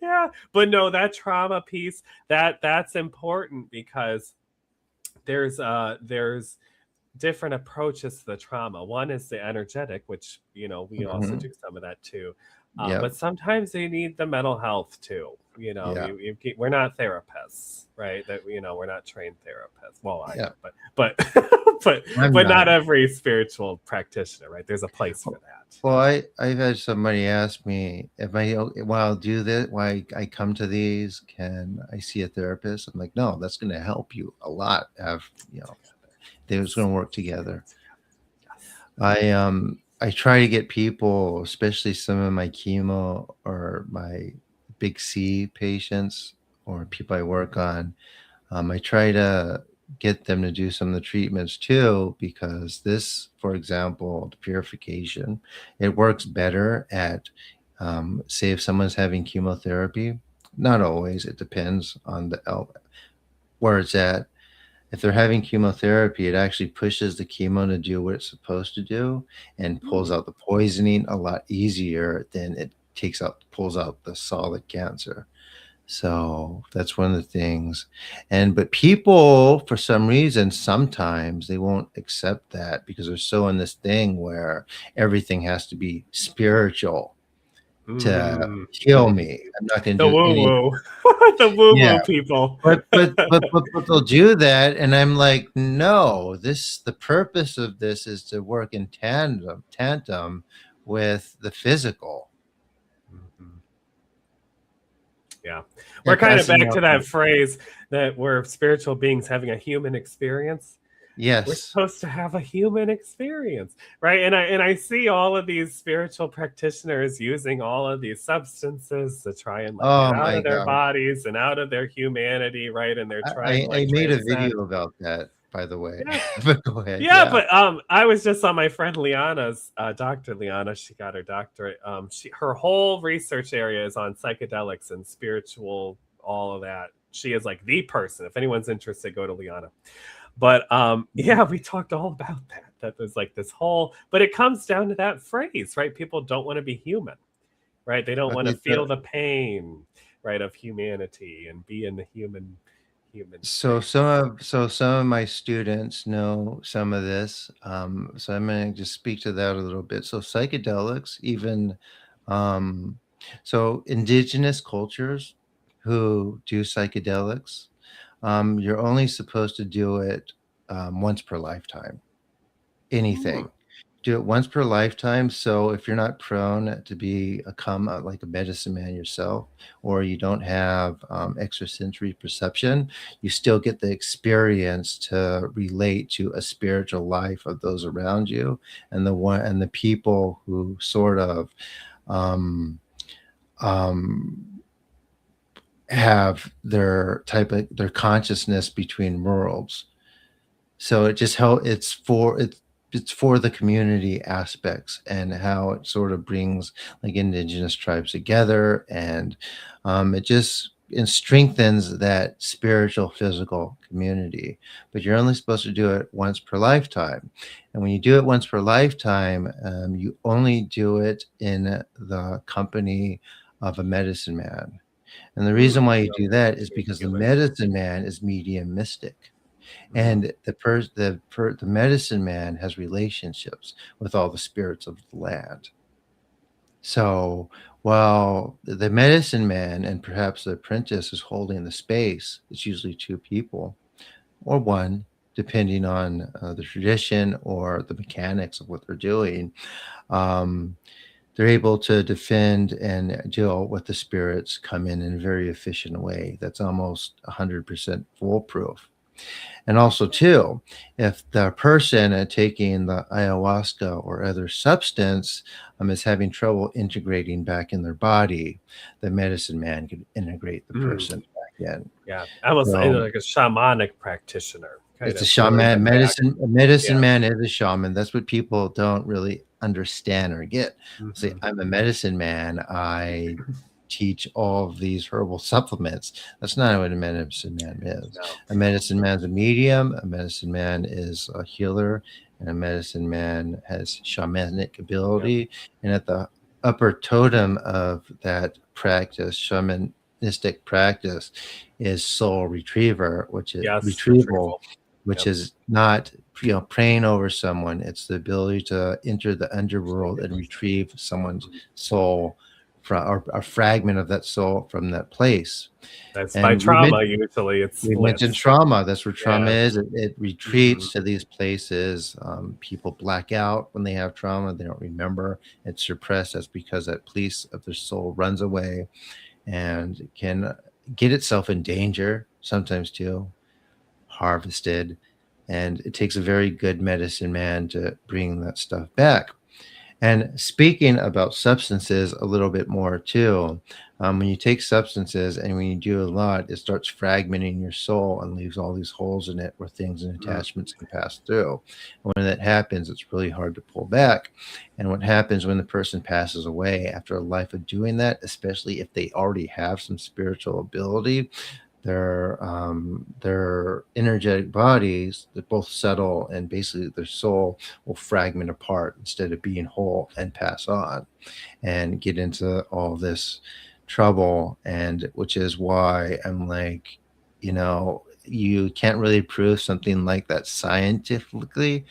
Yeah. But no, that trauma piece, that's important, because there's different approaches to the trauma. One is the energetic, which we also Mhm. do some of that too. Yep. But sometimes they need the mental health too. Yeah. We're not therapists, right? That we're not trained therapists. Well, I Yeah. am, but but I'm but not. not every spiritual practitioner, right? There's a place for that. Well, I've had somebody ask me if while I'll do this, why I come to these, can I see a therapist? I'm like, no, that's going to help you a lot. They're going to work together. Yes. I try to get people, especially some of my chemo or my big C patients or people I work on. I try to get them to do some of the treatments too, because this, for example, the purification, it works better at, say, if someone's having chemotherapy. Not always. It depends on where it's at. If they're having chemotherapy, it actually pushes the chemo to do what it's supposed to do and pulls Hmm. out the poisoning a lot easier than it pulls out the solid cancer. So that's one of the things. But people, for some reason, sometimes they won't accept that because they're so in this thing where everything has to be spiritual to Mm. heal me. I'm not going The to do woo any. woo, the woo Yeah. woo people. But they'll do that, and I'm like, no. The purpose of this is to work in tandem with the physical. Mhm. Yeah. We're Like kind of us and back to that phrase that we're spiritual beings having a human experience. We're yes. supposed to have a human experience, right? And I see all of these spiritual practitioners using all of these substances to try and like get Oh out my of their god. bodies and out of their humanity, right? And they're trying to I like made a transcend. video about that, by the way. Yeah. But go ahead. Yeah, Yeah. but I was just on my friend Liana's Dr. Liana. She got her doctorate. Her whole research area is on psychedelics and spiritual, all of that. She is like the person. If anyone's interested, go to Liana. But yeah, we talked all about that. That there's like this whole, but it comes down to that phrase, right? People don't want to be human, right? They don't want to Okay. feel the pain, right, of humanity and be in the human space. So some of my students know some of this. So I'm going to just speak to that a little bit. So psychedelics, even um, so indigenous cultures who do psychedelics, you're only supposed to do it once per lifetime. Hmm. Anything. Do it once per lifetime. So if you're not prone to become like a medicine man yourself, or you don't have extrasensory perception, you still get the experience to relate to a spiritual life of those around you, and the people who sort of um, um, have their consciousness between worlds. So it just how it's for the community aspects and how it sort of brings like indigenous tribes together, and it strengthens that spiritual physical community. But you're only supposed to do it once per lifetime, and when you do it once per lifetime, you only do it in the company of a medicine man. And the Hmm. reason why you No, do that is to be because the human. medicine man is medium mystic, Hmm. and the medicine man has relationships with all the spirits of the land. So while the medicine man and perhaps the apprentice is holding the space, it's usually two people or one, depending on the tradition or the mechanics of what they're doing. Um, they're able to defend and deal with the spirits come in a very efficient way. That's almost 100% foolproof. And also, too, if the person taking the ayahuasca or other substance is having trouble integrating back in their body, the medicine man can integrate the Mm. person back in. Yeah, almost So like a shamanic practitioner, kind it's a of luring shaman. them back. A medicine Yeah. man is a shaman. That's what people don't really understand or get. Say, Hmm. I'm a medicine man. I teach all of these herbal supplements. That's not what a medicine man is. No. A medicine man's a medium. A medicine man is a healer, and a medicine man has shamanic Yep. ability. And at the upper totem of that practice, shamanistic practice, is soul retriever, which is Yes. retrieval, Retrieval. which Yep. is not, praying over someone. It's the ability to enter the underworld and retrieve someone's soul from, or a fragment of that soul from that place. That's by And trauma. Usually, it we mentioned splits. trauma. That's where trauma Yeah. is. It retreats Mhm. to these places. People black out when they have trauma. They don't remember. It's suppressed. That's because that piece of their soul runs away and can get itself in danger sometimes too, harvested. And it takes a very good medicine man to bring that stuff back. And speaking about substances a little bit more too, when you take substances and when you do a lot, it starts fragmenting your soul and leaves all these holes in it where things and Mm. attachments can pass through. And when that happens, it's really hard to pull back. And what happens when the person passes away after a life of doing that, especially if they already have some spiritual ability, their energetic bodies that both settle and basically their soul will fragment apart instead of being whole and pass on and get into all this trouble. And which is why I'm like, you can't really prove something like that scientifically,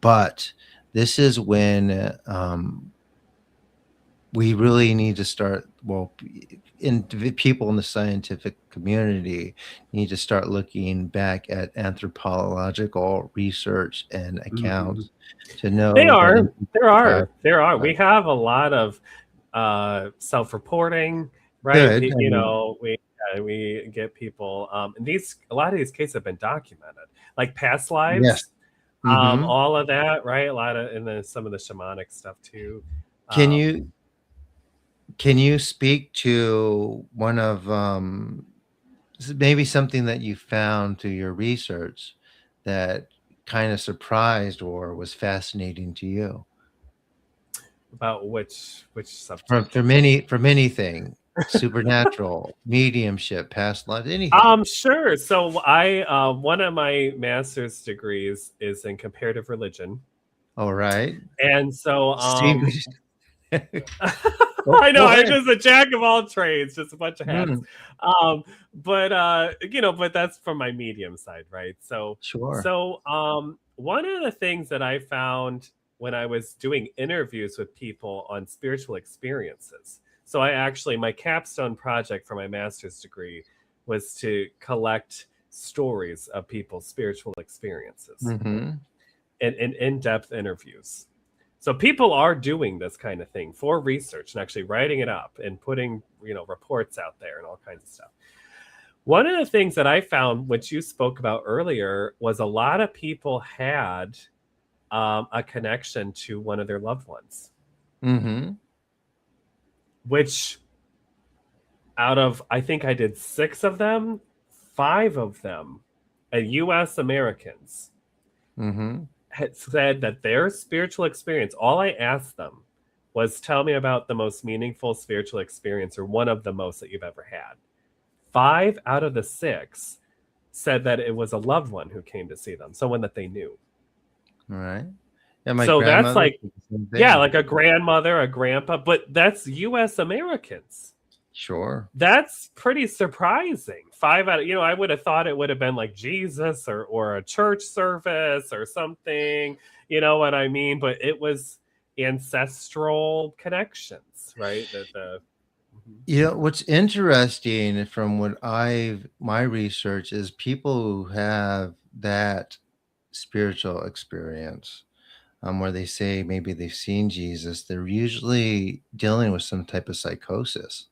but this is when we really need to start, well, people in the scientific community need to start looking back at anthropological research and Mhm. accounts to They know that are. in There five, are. There are. We have a lot of self-reporting, right? good. I mean, We get people, and these a lot of these cases have been documented, like past yes. lives, Hmm. all of that, right? A lot of, and then some of the shamanic stuff too. Can Um, you can you speak to one of maybe something that you found through your research that kind of surprised or was fascinating to you? about which From subject? from anything, supernatural, mediumship, past life, anything. Sure. So I one of my master's degrees is in comparative religion, All right. and so See, go I know go I'm ahead. just a jack of all trades, just a bunch of hats. Mm, But that's from my medium side, right? So sure. so one of the things that I found when I was doing interviews with people on spiritual experiences. So I actually my capstone project for my master's degree was to collect stories of people's spiritual experiences Mhm. in in-depth interviews. So people are doing this kind of thing for research and actually writing it up and putting, reports out there and all kinds of stuff. One of the things that I found, which you spoke about earlier, was a lot of people had a connection to one of their loved ones, Mhm. which out of, I think I did 6 of them, 5 of them, US Americans, Mhm. had said that their spiritual experience, all I asked them was tell me about the most meaningful spiritual experience or one of the most that you've ever had. 5 out of the 6 said that it was a loved one who came to see them, someone that they knew. All right. Yeah, my So that's grandmother like, did the same yeah, thing. like a grandmother, a grandpa, but that's US Americans. Sure. That's pretty surprising. I would have thought it would have been like Jesus or a church service or something, you know what I mean? But it was ancestral connections, right? The Mhm. What's interesting from what my research is people who have that spiritual experience, where they say maybe they've seen Jesus, they're usually dealing with some type of psychosis,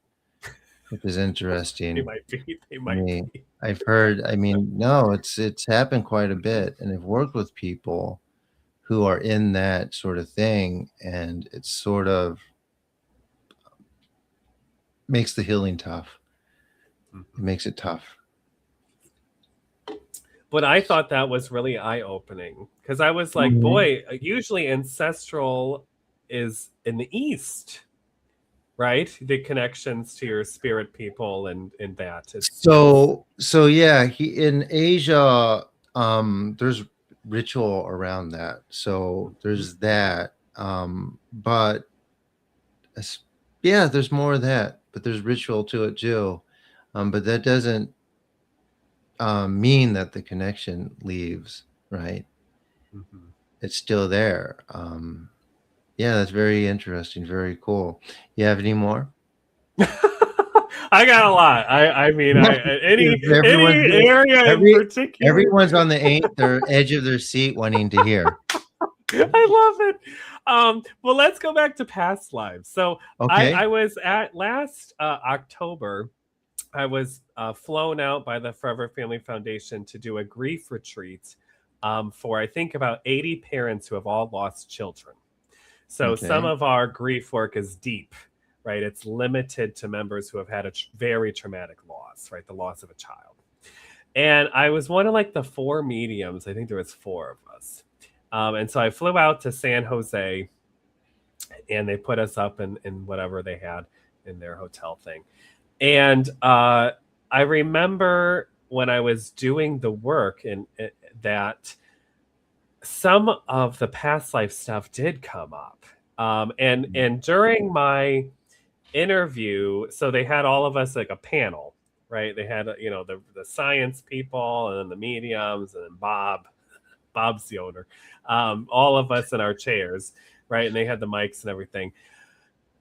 which is They interesting might be. They to might me. be. I've heard, I mean, no, it's happened quite a bit, and I've worked with people who are in that sort of thing, and it's sort of makes the healing tough. It Mhm. makes it tough. But I thought that was really eye opening because I was like, Mhm. boy, usually ancestral is in the East, right? The connections to your spirit people and that it's So yeah, in Asia, there's ritual around that. So Mhm. there's that. But as- yeah, there's more of that, but there's ritual to it too. But that doesn't mean that the connection leaves, right? Mhm. It's still there. Yeah, that's very interesting. Very cool. You have any more? I got a lot. I mean, any Everyone's area in every particular. everyone's on their edge of their seat, wanting to hear. I love it. Well, let's go back to past lives. So Okay. I was at last October. I was flown out by the Forever Family Foundation to do a grief retreat for I think about 80 parents who have all lost children. So some Okay. of our grief work is deep, right? It's limited to members who have had a very traumatic loss, right? The loss of a child. And I was one of like the four mediums. I think there was four of us. And so I flew out to San Jose, and they put us up in whatever they had in their hotel thing. And I remember when I was doing the work and that some of the past life stuff did come up. And during my interview, so they had all of us like a panel, right? They had the science people and then the mediums and then Bob's the owner, all of us in our chairs, right? And they had the mics and everything.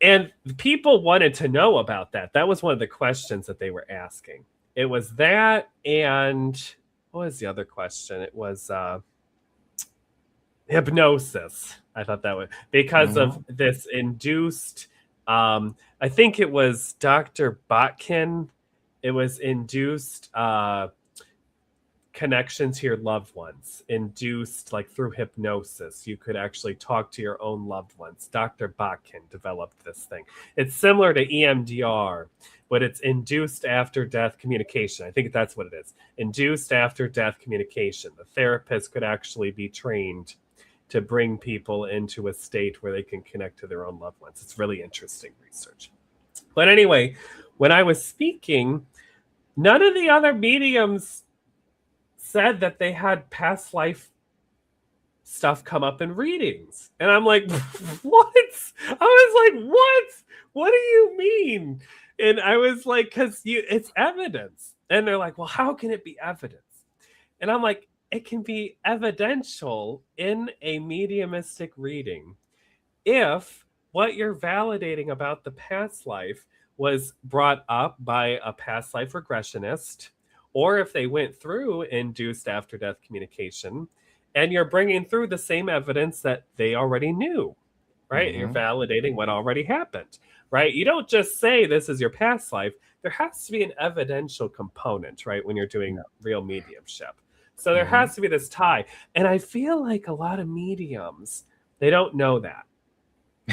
And people wanted to know about that. That was one of the questions that they were asking. It was that, and what was the other question? It was hypnosis. I thought that was because of this induced. I think it was Dr. Botkin. It was induced connection to your loved ones, induced like through hypnosis. You could actually talk to your own loved ones. Dr. Botkin developed this thing. It's similar to EMDR, but it's induced after death communication. I think that's what it is. Induced after death communication. The therapist could actually be trained to bring people into a state where they can connect to their own loved ones. It's really interesting research. But anyway, when I was speaking, none of the other mediums said that they had past life stuff come up in readings. And I'm like, what? I was like, what? What do you mean? And I was like, because it's evidence. And they're like, well, how can it be evidence? And I'm like, it can be evidential in a mediumistic reading if what you're validating about the past life was brought up by a past life regressionist, or if they went through induced after death communication and you're bringing through the same evidence that they already knew, right? You're validating what already happened, right? You don't just say this is your past life. There has to be an evidential component, right? When you're doing real mediumship. So there has to be this tie. And I feel like a lot of mediums, they don't know that.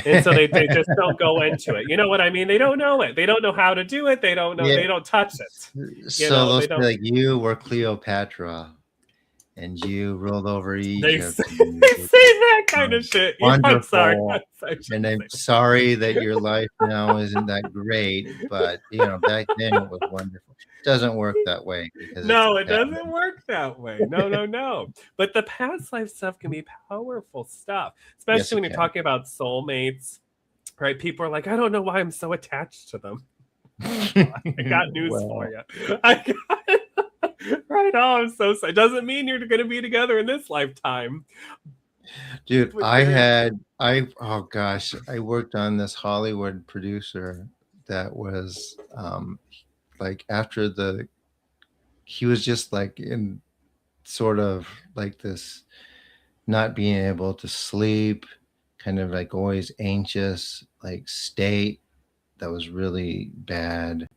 And so they just don't go into it. You know what I mean? They don't know it. They don't know how to do it. They don't know. Yeah. They don't touch it. So they'll They say don't. like you were Cleopatra and you ruled over They Egypt. say, they say that kind of shit. Yeah, I'm sorry. Wonderful. And I'm sorry that your life now isn't that great, but back then it was wonderful. It doesn't work that way because No, it doesn't work that way. No. But the past life stuff can be powerful stuff, especially Yes, it when you're can. talking about soulmates, right? People are like, I don't know why I'm so attached to them. I got news for you. Right. Oh, I'm so sorry. Doesn't mean you're going to be together in this lifetime. Dude, oh gosh, I worked on this Hollywood producer that was like he was just like in sort of like this not being able to sleep, kind of like always anxious, like state that was really bad.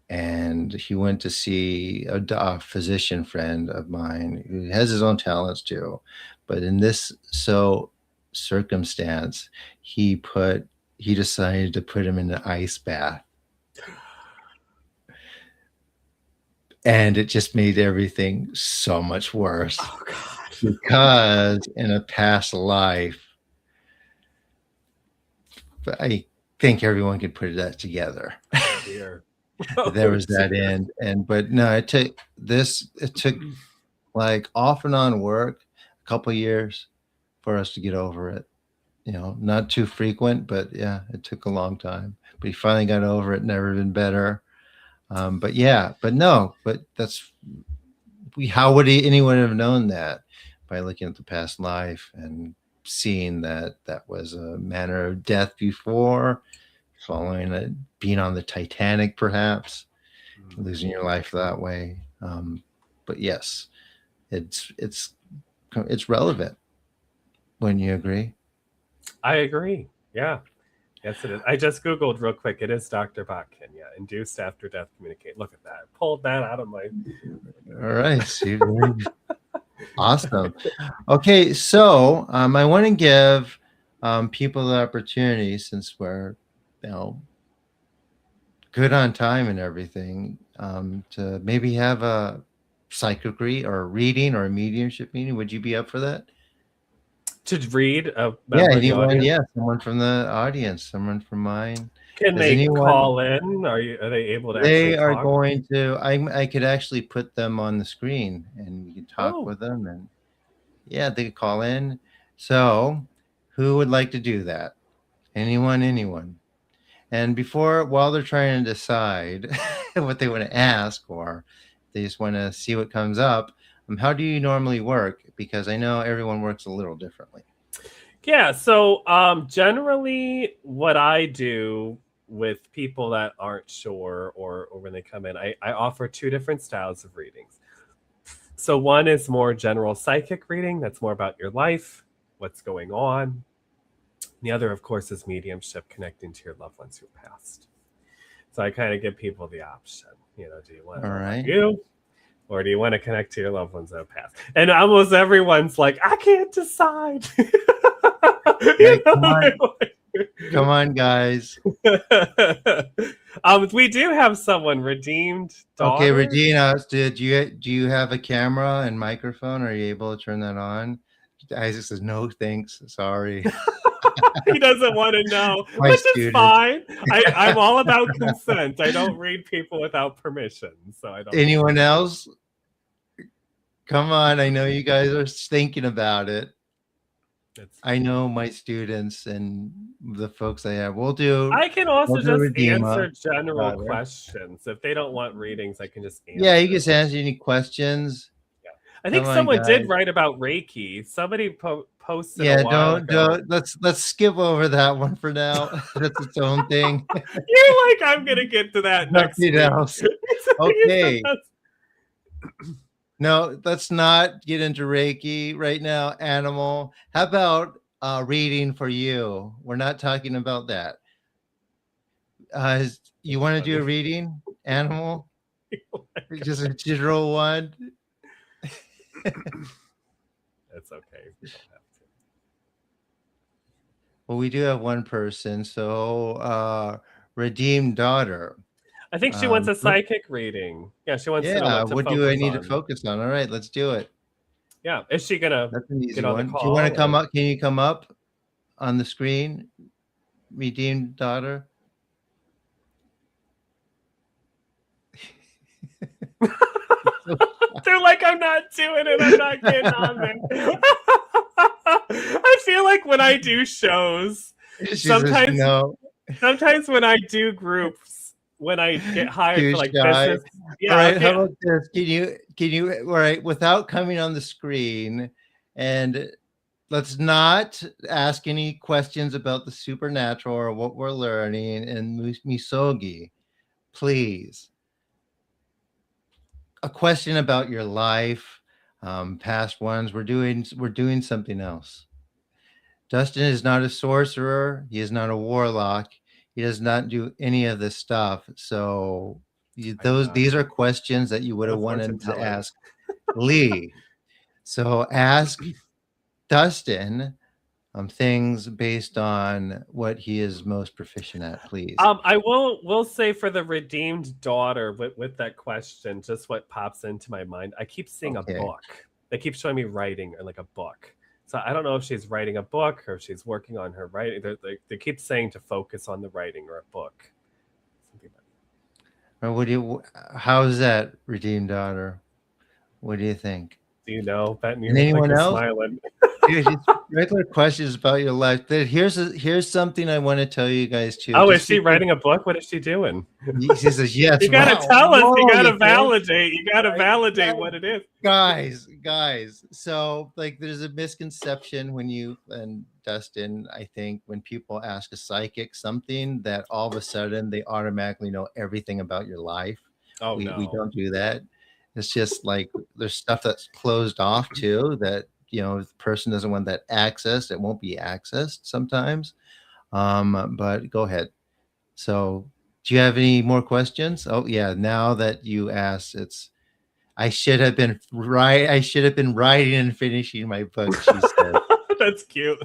And he went to see a physician friend of mine who has his own talents too. But in this circumstance, he decided to put him in an ice bath. And it just made everything so much worse. Oh, God. Because in a past life, I think everyone could put that together. Dear. There was that end. But no, it took like off and on work, a couple of years for us to get over it. Not too frequent, but yeah, it took a long time. But he finally got over it, never been better. But that's how would anyone have known that? By looking at the past life and seeing that that was a manner of death before, following it, being on the Titanic, perhaps losing your life that way. But yes, it's relevant. Wouldn't you agree? I agree. Yeah. Yes, it is. I just Googled real quick. It is Dr. Botkin. Yeah. Induced after death communicate. Look at that. I pulled that out of my. All right. See, awesome. Okay. So I want to give people the opportunity, since we're, you know, good on time and everything, to maybe have a psychic read or a reading or a mediumship meeting. Would you be up for that? To read a Yeah, member of the anyone. audience? Yeah, someone from the audience, someone from mine. Can Does they anyone? call in? Are they able to actually They are talk? going to. I could actually put them on the screen, and you can talk Oh, with them, and yeah, they could call in. So, who would like to do that? Anyone? Anyone? And while they're trying to decide what they want to ask, or they just want to see what comes up, how do you normally work? Because I know everyone works a little differently. yeah. So generally, what I do with people that aren't sure or when they come in, I offer two different styles of readings. So one is more general psychic reading, that's more about your life, what's going on. The other, of course, is mediumship, connecting to your loved ones who passed. So I kind of give people the option. Do you want to All know about right. you? Or do you want to connect to your loved ones that have passed? And almost everyone's like, I can't decide. Hey, come on, guys. We do have someone, redeemed Okay, daughter. Regina, do you have a camera and microphone? Are you able to turn that on? Isaac says no, thanks. Sorry. He doesn't want to know, My which is student. fine. I'm all about consent. I don't read people without permission, so I don't. Anyone else? Come on, I know you guys are thinking about it. I know my students and the folks I have. I can also just Redeema. answer general questions. If they don't want readings, I can just answer. Yeah, you can answer any questions. Yeah. I think someone did write about Reiki. Somebody posted a while ago. Let's skip over that one for now. That's its own thing. You're like, I'm gonna get to that next week. Else. Okay. No, let's not get into Reiki right now, Animal. How about reading for you? We're not talking about that. You want to do a reading, Animal? Just a general one? That's okay. We don't have to. Well, we do have one person. So, redeemed daughter. I think she wants a psychic reading. Yeah, she wants to know what do I need to focus on? All right, let's do it. Yeah, is she gonna? That's an easy get on one. The call, do you want to come up? Can you come up on the screen, redeemed daughter? They're like, I'm not doing it. I'm not getting on there. I feel like when I do shows, sometimes when I do groups, when I get hired for like business. Yeah, all right, how about this? Can you all right, without coming on the screen, and let's not ask any questions about the supernatural or what we're learning in Misogi, please. A question about your life, past ones. We're doing something else. Dusten is not a sorcerer. He is not a warlock. He does not do any of this stuff. So these are questions that you would have wanted to ask Lee. So ask Dusten things based on what he is most proficient at, please. I will say for the redeemed daughter with that question, just what pops into my mind. I keep seeing a book. They keep showing me writing or like a book. So I don't know if she's writing a book or if she's working on her writing. They keep saying to focus on the writing or a book. How's that, redeemed daughter? What do you think? Do you know, Benton? Anyone else? Smiling. Dude, it's regular questions about your life. Here's something I want to tell you guys too. Oh, is Just she because writing a book? What is she doing? he says yes. You gotta Wow. tell us. You Whoa, you gotta think? validate. You gotta Right? validate what it is. Guys. So like there's a misconception when you and Dustin, I think, when people ask a psychic something that all of a sudden they automatically know everything about your life. Oh We no. don't do that. It's just like there's stuff that's closed off too that if the person doesn't want that access, it won't be accessed sometimes. But go ahead. So do you have any more questions? Oh yeah, now that you asked, I should have been writing and finishing my book, she said. That's cute.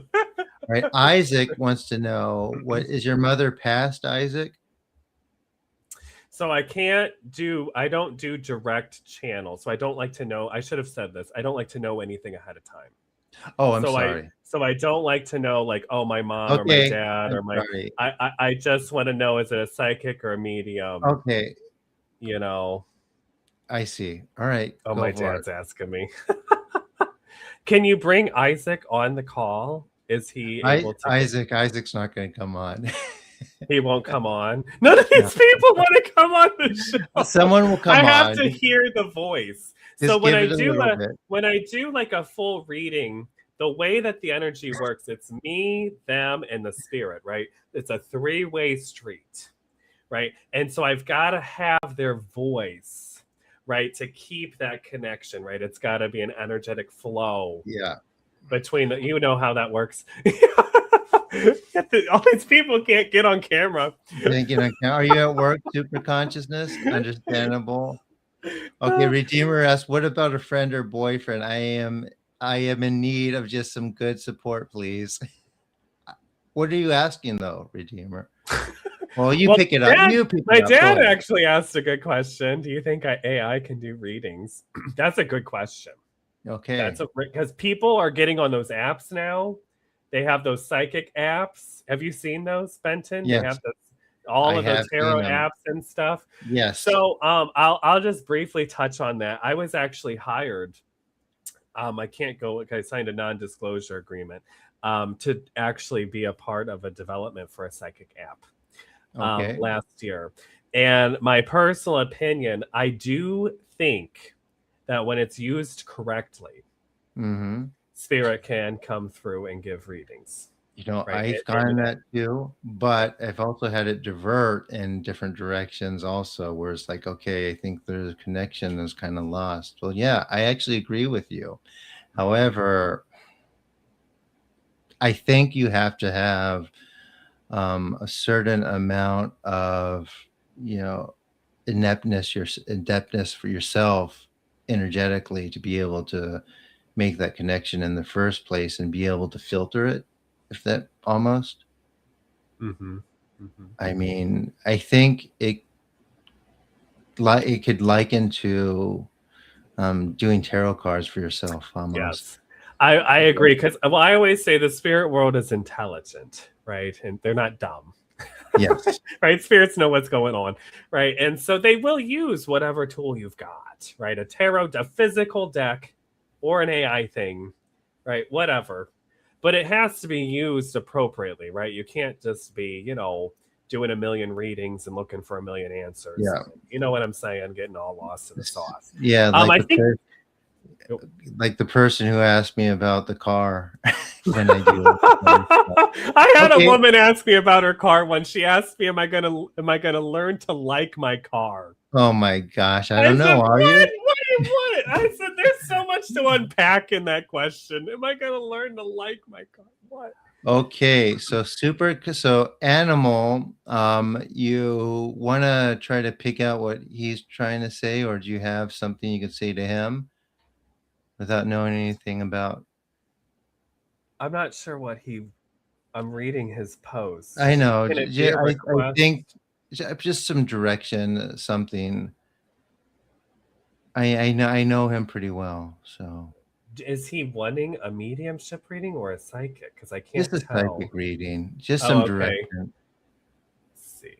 Right. Isaac wants to know, what is your mother passed, Isaac? So I don't do direct channels. So I don't like to know. I should have said this. I don't like to know anything ahead of time. Oh, I'm So sorry. I don't like to know like, oh, my mom or my Okay. dad I'm or my sorry. I just want to know, is it a psychic or a medium? Okay. You know. I see. All right. Oh, Go my for it. dad's asking me. Can you bring Isaac on the call? Is he able to Isaac's not going to come on. He won't come on. None of No. these people want to come on the show. Someone will come I have on. to hear the voice. So Just give it a little bit. when I do like a full reading, the way that the energy works, it's me, them, and the spirit, right? It's a three-way street, right? And so I've got to have their voice, right, to keep that connection, right? It's got to be an energetic flow. Yeah. Between you know how that works. All these people can't get on camera. Are you at work? Super consciousness? Understandable. Okay, Redeemer asks, what about a friend or boyfriend? I am in need of just some good support, please. What are you asking though, Redeemer? Well, pick it up. My dad actually asked a good question. Do you think AI can do readings? That's a good question. Okay. Because people are getting on those apps now. They have those psychic apps. Have you seen those, Benton? Yes. They have all of those tarot apps and stuff. Yes. So I'll just briefly touch on that. I was actually hired. I can't go. I signed a non-disclosure agreement to actually be a part of a development for a psychic app last year. And my personal opinion, I do think that when it's used correctly, spirit can come through and give readings. Right? I've gotten that too, but I've also had it divert in different directions also, where it's like, okay, I think there's a connection that's kind of lost. Well, yeah, I actually agree with you. However, I think you have to have a certain amount of, adeptness for yourself energetically to be able to make that connection in the first place and be able to filter it, if that almost. I mean, I think it could liken to doing tarot cards for yourself almost. Yes, I agree, because I always say the spirit world is intelligent, right? And they're not dumb. Yes. Right? Spirits know what's going on, right? And so they will use whatever tool you've got, right? A physical deck, or an AI thing, right? Whatever. But it has to be used appropriately, right? You can't just be, doing a million readings and looking for a million answers. Yeah. You know what I'm saying? Getting all lost in the sauce. Yeah. Like the person who asked me about the car when I do it. I had a woman ask me about her car once. She asked me, am I gonna learn to like my car? Oh my gosh, I don't know. Are you? What? I said, there's so much to unpack in that question. Am I gonna learn to like my car? What? Okay, so Animal, you want to try to pick out what he's trying to say, or do you have something you could say to him without knowing anything about? I'm not sure what I'm reading his post. I know. I think just some direction, something. I know him pretty well, so. Is he wanting a mediumship reading or a psychic? Because I can't tell. Just a psychic reading. Just some direction. Let's see.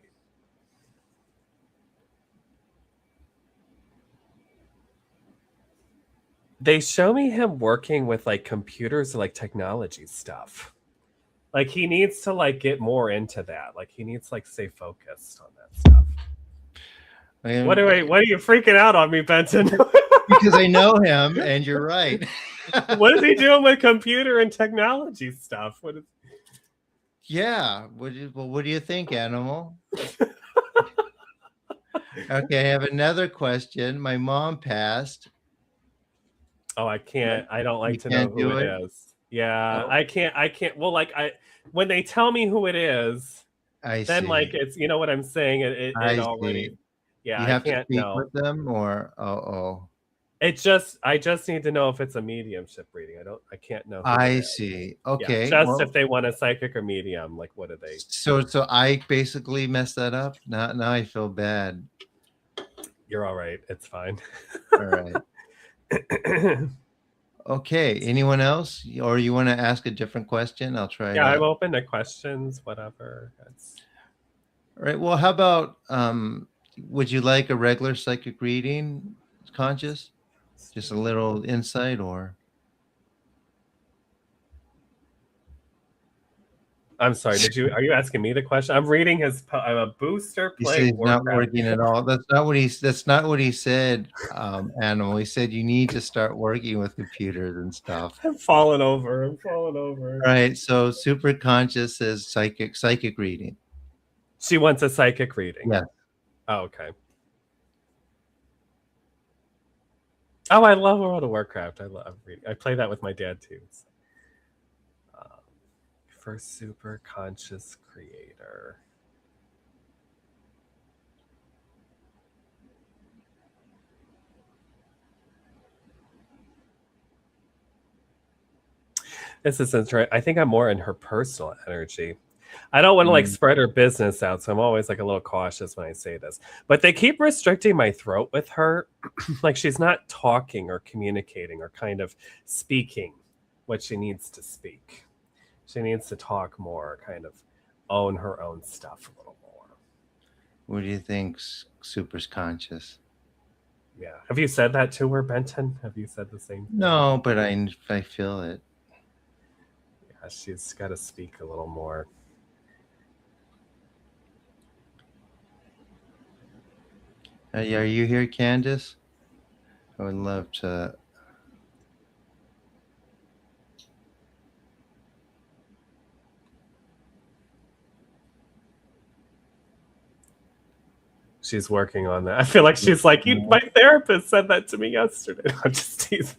They show me him working with like computers or like technology stuff. Like he needs to like get more into that. Like he needs to like stay focused on that stuff. What are you freaking out on me, Benton? Because I know him, and you're right. What is he doing with computer and technology stuff? What is... Yeah. What do you think, Animal? Okay, I have another question. My mom passed. Oh, I can't. I don't like You to know can't who do it it? is. Yeah, Oh, I can't. I can't. Well, like when they tell me who it is, I then like see. it's you know what I'm saying. It I already. see. Yeah, You I have to can't speak know. with them, or oh, I just need to know if it's a mediumship reading. I can't know who it I is. see. Yeah, Okay, just if well, they want a psychic or medium, like what do they? so I basically messed that up. Now I feel bad. You're all right. It's fine. All right. Okay. Anyone else, or you want to ask a different question? I'll try Yeah, I'm to. open to questions. Whatever. It's... All right. Well, how about would you like a regular psychic reading, conscious? Just a little insight, or I'm sorry. Are you asking me the question? I'm reading his. I'm a booster he said playing he's not Warcraft. working at all. That's not what he said, Animal. He said you need to start working with computers and stuff. I'm falling over. I'm falling over. All right. So super conscious is psychic reading. She wants a psychic reading. Yes. Oh, okay. Oh, I love World of Warcraft. I love reading. I play that with my dad too. So. For super conscious creator. This is interesting. I think I'm more in her personal energy. I don't want to like spread her business out, so I'm always like a little cautious when I say this. But they keep restricting my throat with her. Like she's not talking or communicating or kind of speaking what she needs to speak. She needs to talk more, kind of own her own stuff a little more. What do you think, super's conscious? Yeah. Have you said that to her, Benton? Have you said the same thing? No, but I feel it. Yeah, she's got to speak a little more. Are you here, Candace? I would love to. She's working on that. I feel like she's like, my therapist said that to me yesterday. I'm just teasing.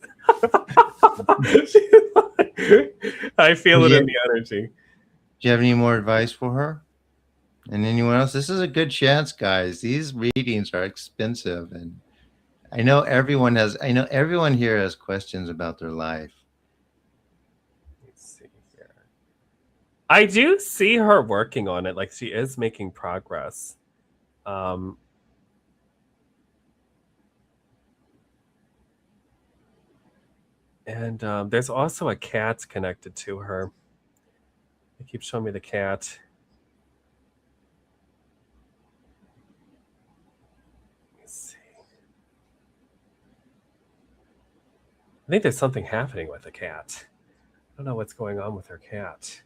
I feel it in the energy. Do you have any more advice for her? And anyone else? This is a good chance, guys. These readings are expensive, and I know everyone here has questions about their life. Let's see here. I do see her working on it. Like she is making progress. And there's also a cat connected to her. They keep showing me the cat. Let's see. I think there's something happening with the cat. I don't know what's going on with her cat.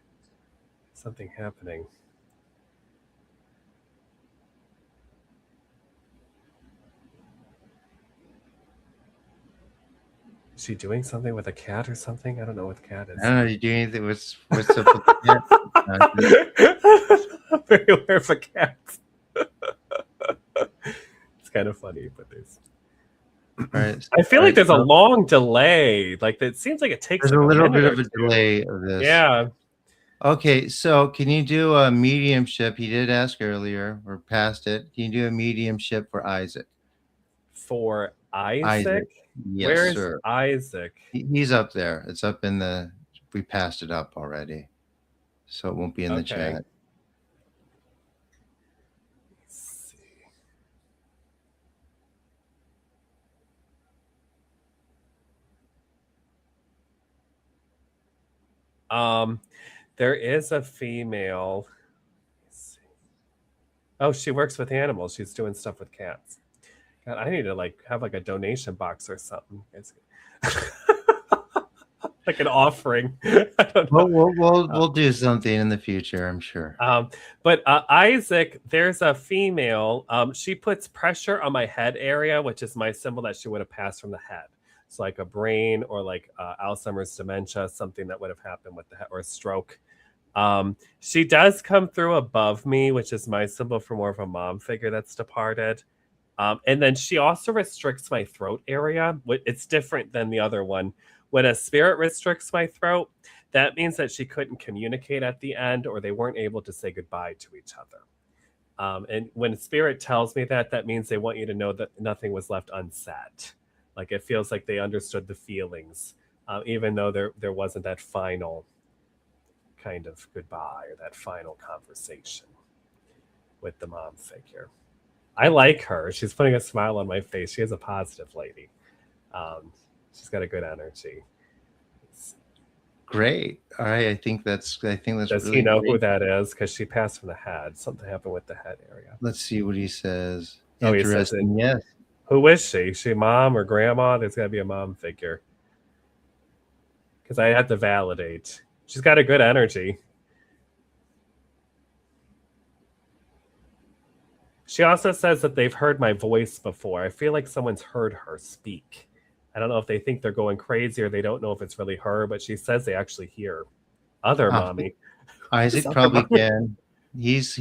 Something happening. Is she doing something with a cat or something? I don't know what the cat is. I don't know. You do anything? What's up with the cat? I'm very aware of a cat. It's kind of funny, but there's. Right. I feel like there's a long delay. Like it seems like it takes. There's a little bit of a delay of this. Yeah. Okay, so can you do a mediumship? He did ask earlier. We're past it. Can you do a mediumship for Isaac? For Isaac? Yes, Where's sir. Isaac? He's up there. It's up in the. We passed it up already, so it won't be in the chat. Let's see. There is a female. Let's see. Oh, she works with animals. She's doing stuff with cats. God, I need to like have like a donation box or something. Like an offering. I don't know. We'll do something in the future, I'm sure. But Isaac, there's a female. She puts pressure on my head area, which is my symbol that she would have passed from the head. It's like a brain or like Alzheimer's dementia, something that would have happened with the head, or a stroke. She does come through above me, which is my symbol for more of a mom figure that's departed. And then she also restricts my throat area. It's different than the other one. When a spirit restricts my throat, that means that she couldn't communicate at the end, or they weren't able to say goodbye to each other. And when spirit tells me that, that means they want you to know that nothing was left unsaid. Like it feels like they understood the feelings, even though there wasn't that final kind of goodbye or that final conversation with the mom figure. I like her. She's putting a smile on my face. She is a positive lady. She's got a good energy. Great. All right. I think that's Does really he know great. who that is? Because she passed from the head. Something happened with the head area. Let's see what he says. Oh, he says Interesting. Yes. Who is she? Is she mom or grandma? There's got to be a mom figure. Because I had to validate. She's got a good energy. She also says that they've heard my voice before. I feel like someone's heard her speak. I don't know if they think they're going crazy or they don't know if it's really her, but she says they actually hear other mommy. Isaac probably can. He's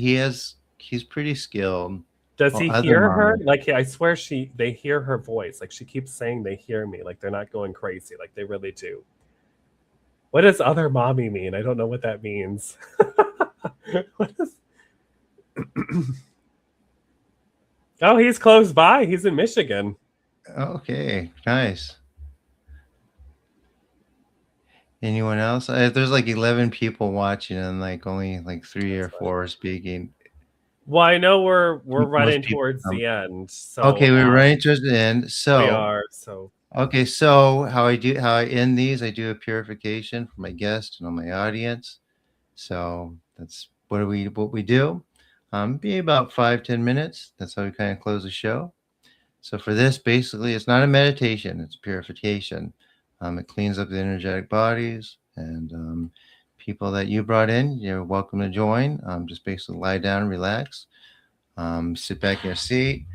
pretty skilled. Does he hear her? Like I swear they hear her voice. Like she keeps saying they hear me. Like they're not going crazy. Like they really do. What does other mommy mean? I don't know what that means. What is... Oh, he's close by. He's in Michigan. Okay, nice. Anyone else? There's like 11 people watching and like only like 3 or 4 are speaking. Well, I know we're running towards the end. So okay, we're running towards the end. So we are. So okay, so how I end these, I do a purification for my guest and all my audience. So that's what we do. Be about 5-10 minutes. That's how we kind of close the show. So for this, basically, it's not a meditation; it's purification. It cleans up the energetic bodies, and people that you brought in, you're welcome to join. Just basically lie down, relax, sit back in your seat,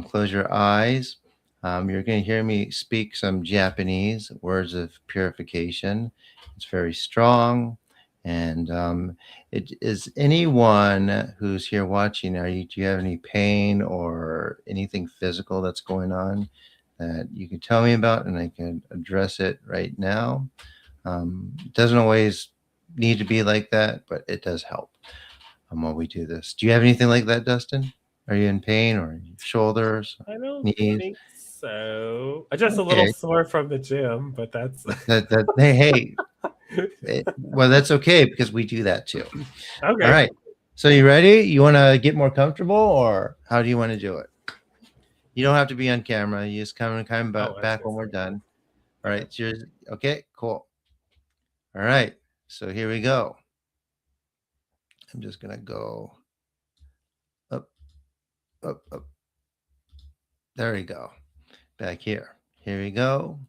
close your eyes. You're going to hear me speak some Japanese words of purification. It's very strong. And it is anyone who's here watching, do you have any pain or anything physical that's going on that you can tell me about and I can address it right now? It doesn't always need to be like that, but it does help while we do this. Do you have anything like that, Dusten? Are you in pain or shoulders, I don't knees? think so. I'm just a little sore from the gym, but that's hey. Well, that's okay because we do that too. Okay. All right. So you ready? You want to get more comfortable, or how do you want to do it? You don't have to be on camera. You just come back when we're done. All right. So okay. Cool. All right. So here we go. I'm just gonna go up, up, up. There we go. Back here. Here we go.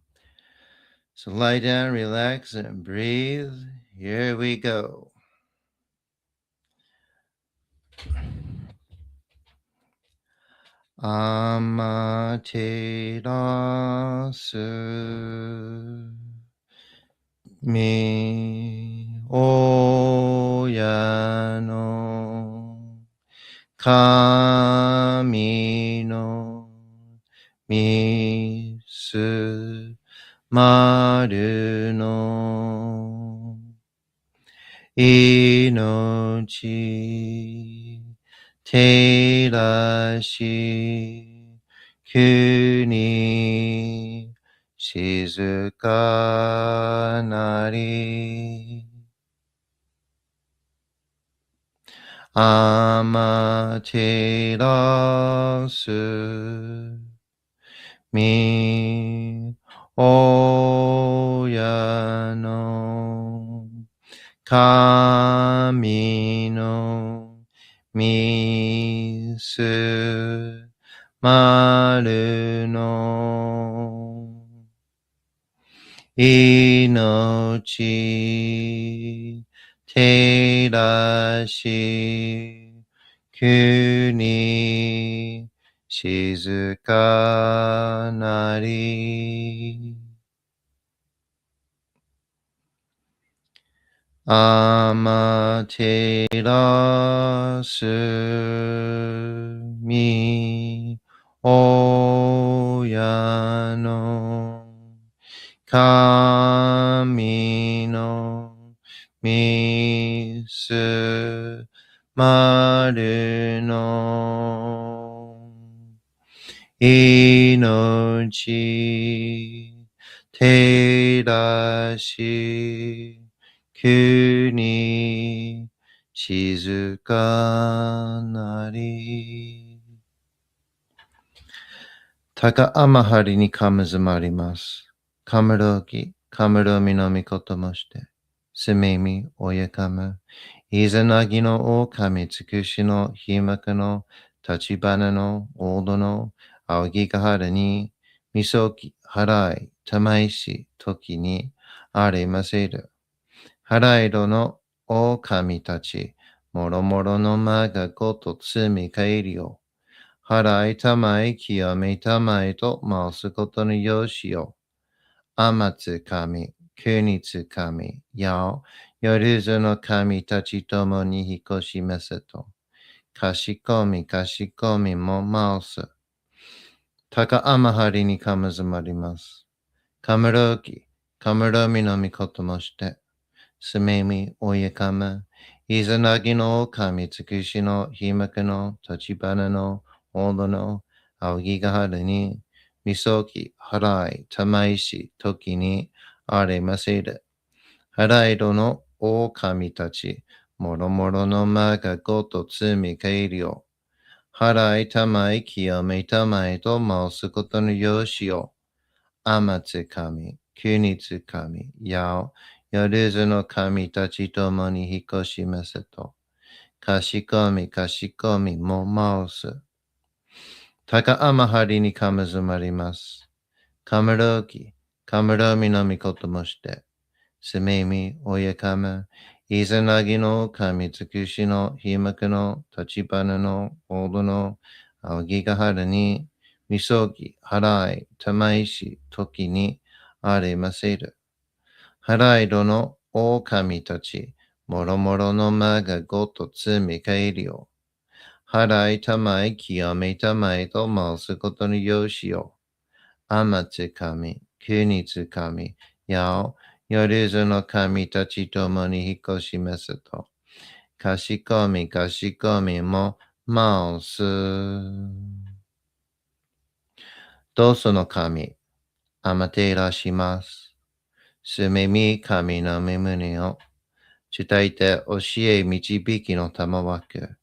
So lie down, relax, and breathe. Here we go. Amaterasu mi oya no kami no misu maru no inochi terashi kuni shizuka nari amaterasu mi oya no kami no misu 丸の命照らし国静かなり天照らすみ親の神のみすまるの命照らし国静かなり高天張にかむずまります。かむろき、かむろみのみこともして、すみみおやかむ、いざなぎの狼つくしのひまくの立花の大戸の青木がはるに、みそき、払い、たまいし、時にありませる。払いどの狼たち、もろもろのまがごと罪帰りを、払いたまい清めたまいと申すことのよしよ。天津神、国津神、やお、夜ずの神たちともに引こしめせと。かしこみかしこみも申す。高天張にかむずまります。かむろき、かむろみのみこともして。すめみおやかむ。いざなぎの神つくしのひまくの立花の大戸の青木がはるに、みそき、払い、たまいし、時にありませる。払いどの狼たち、もろもろのまがごと罪帰りを、払いたまい清めたまいと申すことのよしを、天津神、国津神、やお、夜ずの神たちともに引こしめせと、かしこみかしこみも申す。高天張にかむずまります。かむろき、かむろみのみこともして、すめみおやかむ、いざなぎの神つくしのひまくの立花の大戸の青木がはるに、みそぎ、払い、たまいし、時にありませる。払いどの狼たち、もろもろのまがごと罪帰りを、払いたまい清めたまいと申すことのよしよ。天津神、国津神、やお、夜ずの神たちともに引っ越しますと、かしこみかしこみも申す。どうその神、天照らします。すめみ神の身胸を、伝えて教え導きの賜わく。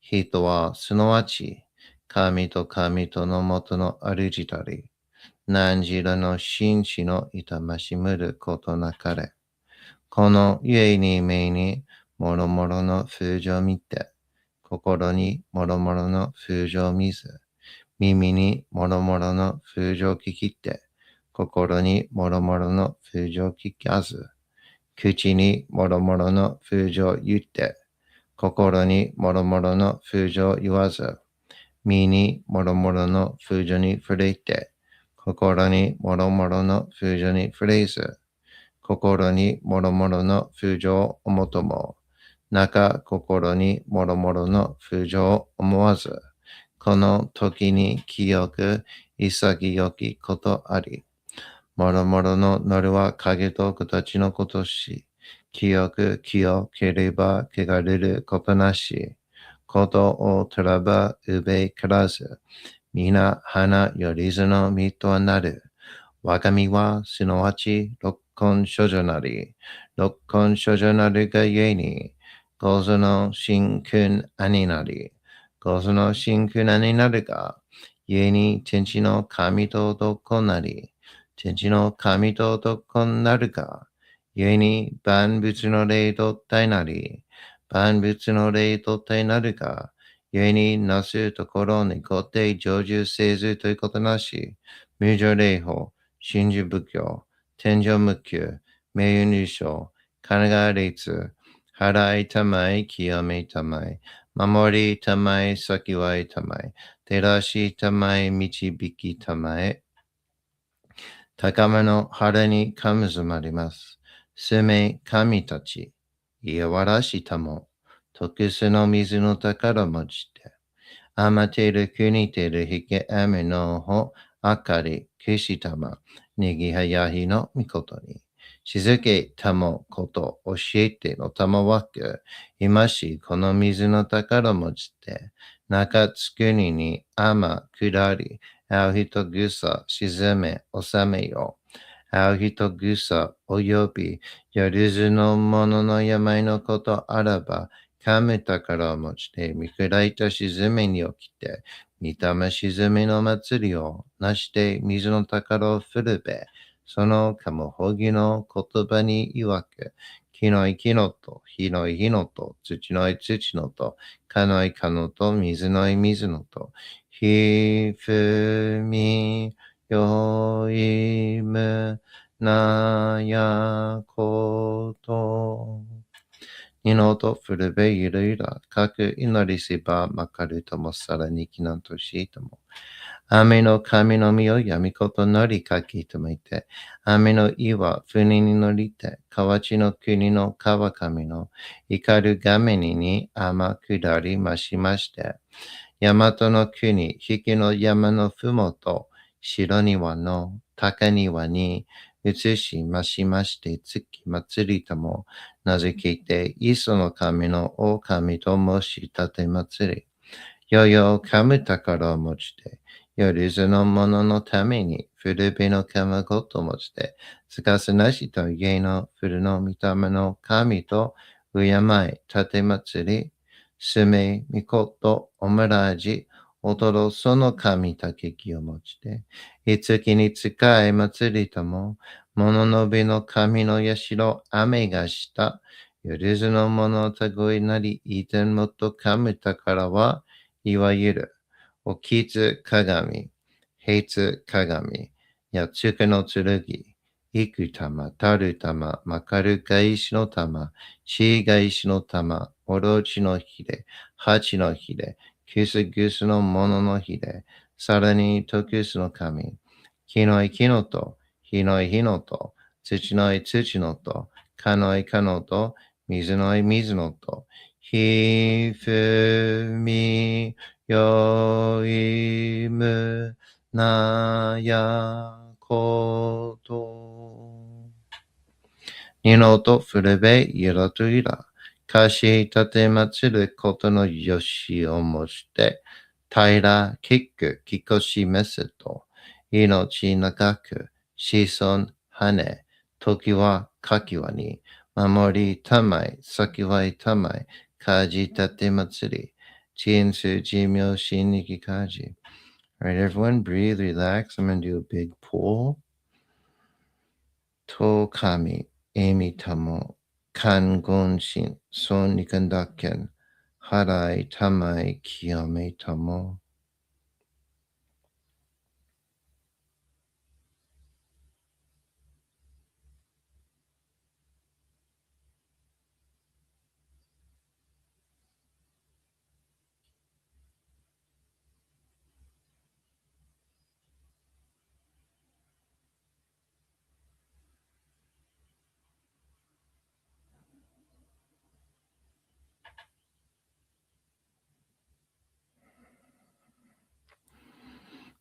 人はすなわち、神と神とのもとの主たり、何時らの紳士の痛ましむることなかれ。この故に目にもろもろの風情を見て、心にもろもろの風情を見ず、耳にもろもろの風情を聞きて、心にもろもろの風情を聞かず、口にもろもろの風情を言って、心にもろもろの風情を言わず、身にもろもろの風情に触れて、心にもろもろの風情に触れず、心にもろもろの風情を思とも、中心にもろもろの風情を思わず、この時に清く潔きことあり、もろもろのなるは影と形のことし、清く清ければ汚れることなし、ことをとらばうべからず、皆花よりずの実となる。我が身はすなわち六根処女なり、六根処女なるがゆえに、ごぞの神君兄なり、ごぞの神君兄なるが、ゆえに天地の神と男なり、天地の神と男なるが、ゆえに万物の霊と体なり、万物の霊と体なるが、故になすところに固定成就せずということなし、無常霊法、真珠仏教、天上無休、名誉入賞、神奈川律、払いたまい、清めたまい、守りたまい、先はいたまい、照らしたまい、導きたまい、高めの腹にかむずまります。すめ神たち、いやわらしたも、特殊の水の宝持ちて、あまてる国てるひけあめのほ、あかり、けしたま、にぎはやひのみことに、しずけたもこと教えてのたまわく、いましこの水の宝持ちて、中つくににあまくだり、あう人ぐさ沈め収めよ。あう人ぐさおよび、よりずのものの病のことあらば、神宝を持ちて、見下いた沈めに起きて、見たま沈めの祭りをなして水の宝を振るべ、そのかもほぎの言葉に曰く、木のい木のと、火のい火のと、土のい土のと、かのいかのと、水のい水のと、ひふみよいむなやこと。二のと古べゆるゆら、かく祈りしばまかるともさらにきなんとしいとも。雨の神の実を闇ことのりかきとめて、雨の岩船に乗りて、河内の国の川上の怒る画面に天下りましまして、大和の国、引きの山のふもと、白庭の高庭に移しましまして、月祭りとも名付けて、磯の神の狼と申し立て祭り、よよ噛む宝を持ちて、よりずの者のために、古べの鎌ごと持ちて、つかすなしと家の古の御霊の神と、敬い、立て祭り、すめ、みこと、おむらじ、おとろその神たけきを持ちて、いつきに使い祭りとも、物のびの神の社、雨がした、よりずの者たごいなり、いてんもと噛む宝は、いわゆる、おきつ鏡、平つ鏡、やつくの剣、いく玉、たる玉、まかる返しの玉、し返しの玉、おろちのひれ、八のひれ、キスグスのもののひれ、さらに特すの神、木のい木のと、火のい火のと、土のい土のと、かのいかのと、水のい水のと、ひふみよいむなやこと。二のと古べいらといら。かし立て祭ることのよしをもして、平らきくきこしめせと、命長く、子孫羽、時はかきわに、守りたまい、先はいたまい、かじ立て祭り、人数寿命死にきかじ。Alright, everyone, breathe, relax. I'm going to do a big pull. To kami, emi tamo, kan gonshin, son nikandaken, harai tamai kiyame tamo.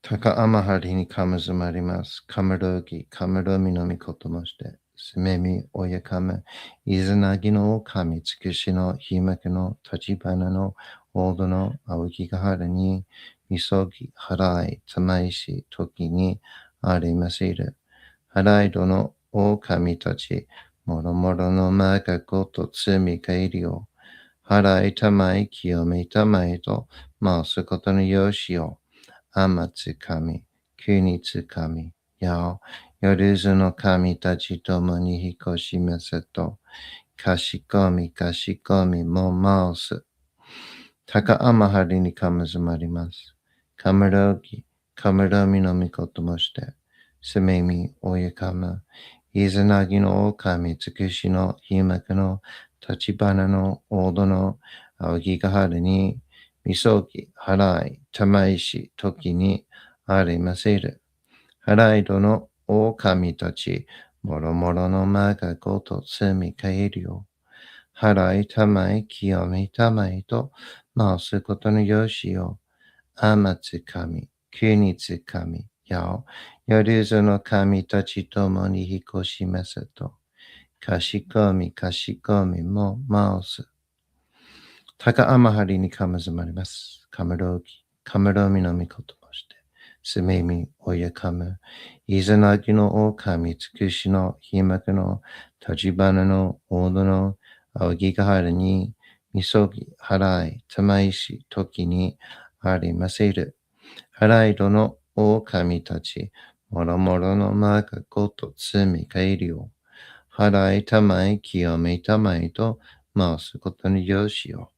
Taka amahari ni kamazumarimasu. Kamarogi, kamaromi no mikoto moshite. Sumemi oyakame, izanagi no kami, tsukushi no himaki no tachibana no odo no aokigahara ni misogi harai tamaishi toki ni arimasiru. Harai do no okami tachi, moro moro no magago to tsumi kairi o. Harai tamai kiyome tamai to masu koto no yoshi o. Amatsu kami, kunitsu kami, yao, yoruzu no kami tachi tomo ni hikoshimasu to, kashikomi, kashikomi mo maosu. 高天張にかむずまります。かむらうき、かむらみのみこともして、すめみおゆかむ、いずなぎの狼つくしのひまくの立花の大戸の青木が春に、みそぎ、払い、玉石、時にありませる。払いどの狼たち、もろもろのまがごと積み返るよ。払いたまい、清めたまいと、回すことのよしよ。天津神、国津神、やお、夜ずの神たちともに引っ越しますと、かしこみかしこみも回す。高天張にかむずまります。かむろうき、かむろみのみこともして、すめみおやかむ、いざなぎの狼つくしのひまくの立花の大戸の青木が春に、みそぎ、払い、玉石、時にありませる。払いどの狼たち、もろもろのまがごと積み返るよ。払いたまい、清めたまいと回すことによしよ。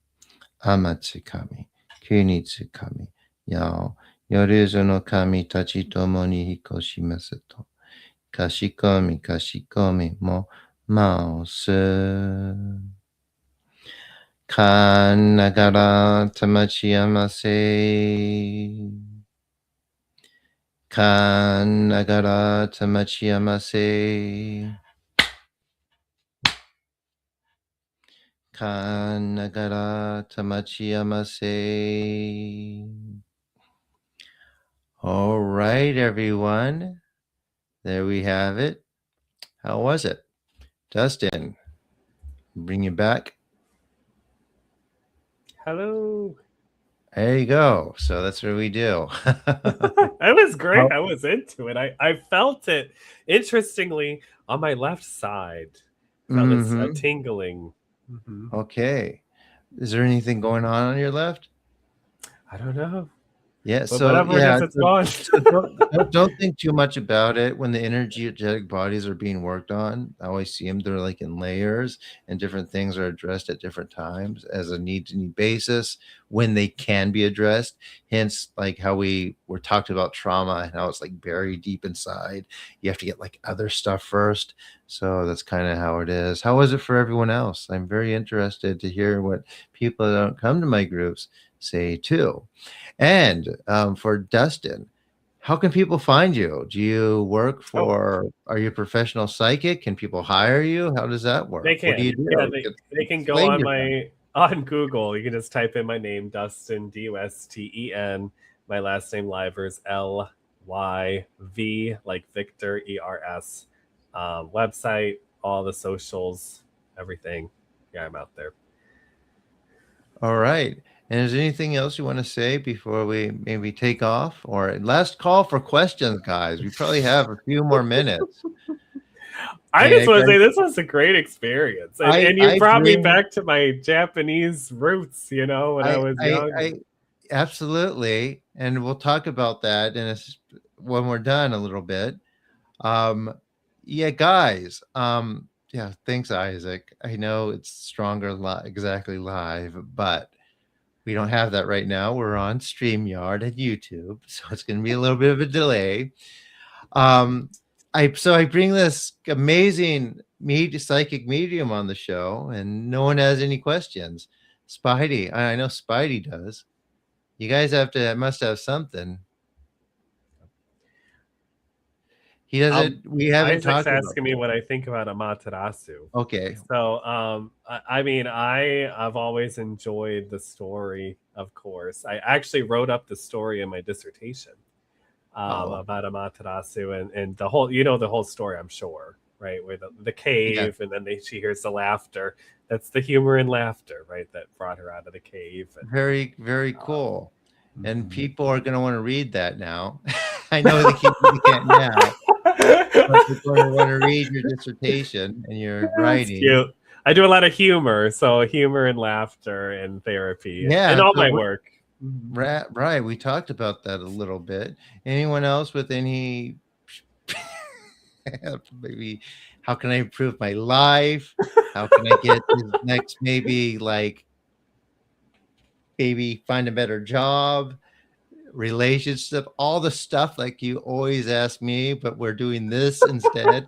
天津神、国津神、やお、夜ずの神たちともに引っ越しますと、かしこみかしこみも回す。かんながらたまちやませ。かんながらたまちやませ。かんながらたまちやませ。All right, everyone. There we have it. How was it? Dustin, bring you back. Hello. There you go. So that's what we do. That was great. How- I was into it. I felt it, interestingly, on my left side. Felt this Mhm. tingling. Okay. Is there anything going on your left? I don't know, Yeah. but So whatever it yeah. is, it's gone. So don't think too much about it when the energetic bodies are being worked on. I always see them; they're like in layers, and different things are addressed at different times as a need-to-need basis when they can be addressed. Hence, like how we were talked about trauma and how it's like buried deep inside. You have to get like other stuff first. So that's kind of how it is. How is it for everyone else? I'm very interested to hear what people that don't come to my groups say too. And for Dustin, how can people find you? Do you work Oh, for, are you a professional psychic? Can people hire you? How does that they work? What do can. you Yeah, do? they can go Explain on yourself. on Google. You can just type in my name, Dusten, Dusten, my last name Lyvers, Lyv, like Victor, ERS. Website, all the socials, everything. Yeah, I'm out there. All right. And is there anything else you want to say before we maybe take off? Or last call for questions, guys. We probably have a few more minutes. I just want to say I, this was a great experience, and you I brought me bring back to my Japanese roots. You know, when I was young. I absolutely, and we'll talk about that when we're done a little bit. Um, yeah, guys. Yeah, thanks, Isaac. I know it's stronger exactly live, but we don't have that right now. We're on StreamYard and YouTube, so it's going to be a little bit of a delay. Um, I bring this amazing psychic medium on the show, and no one has any questions. Spidey, I know Spidey does. You guys must have something. He doesn't. We haven't Isaac's talked about asking me that. what I think about Amaterasu. Okay. So, I mean, I've always enjoyed the story. Of course, I actually wrote up the story in my dissertation Oh, about Amaterasu and the whole, the whole story. I'm sure, right? Where the yeah. cave, and then she hears the laughter. That's the humor and laughter, right? That brought her out of the cave. And Very, very cool. And mhm. people are going to want to read that now. I know they can't now, but they're going to want to read your dissertation and your That's writing. cute. I do a lot of humor, so humor and laughter and therapy and Yeah. all So my work. Mhm. right. We talked about that a little bit. Anyone else with any maybe how can I improve my life? How can I get this next maybe like maybe find a better job, relationship, all the stuff like you always ask me, but we're doing this instead.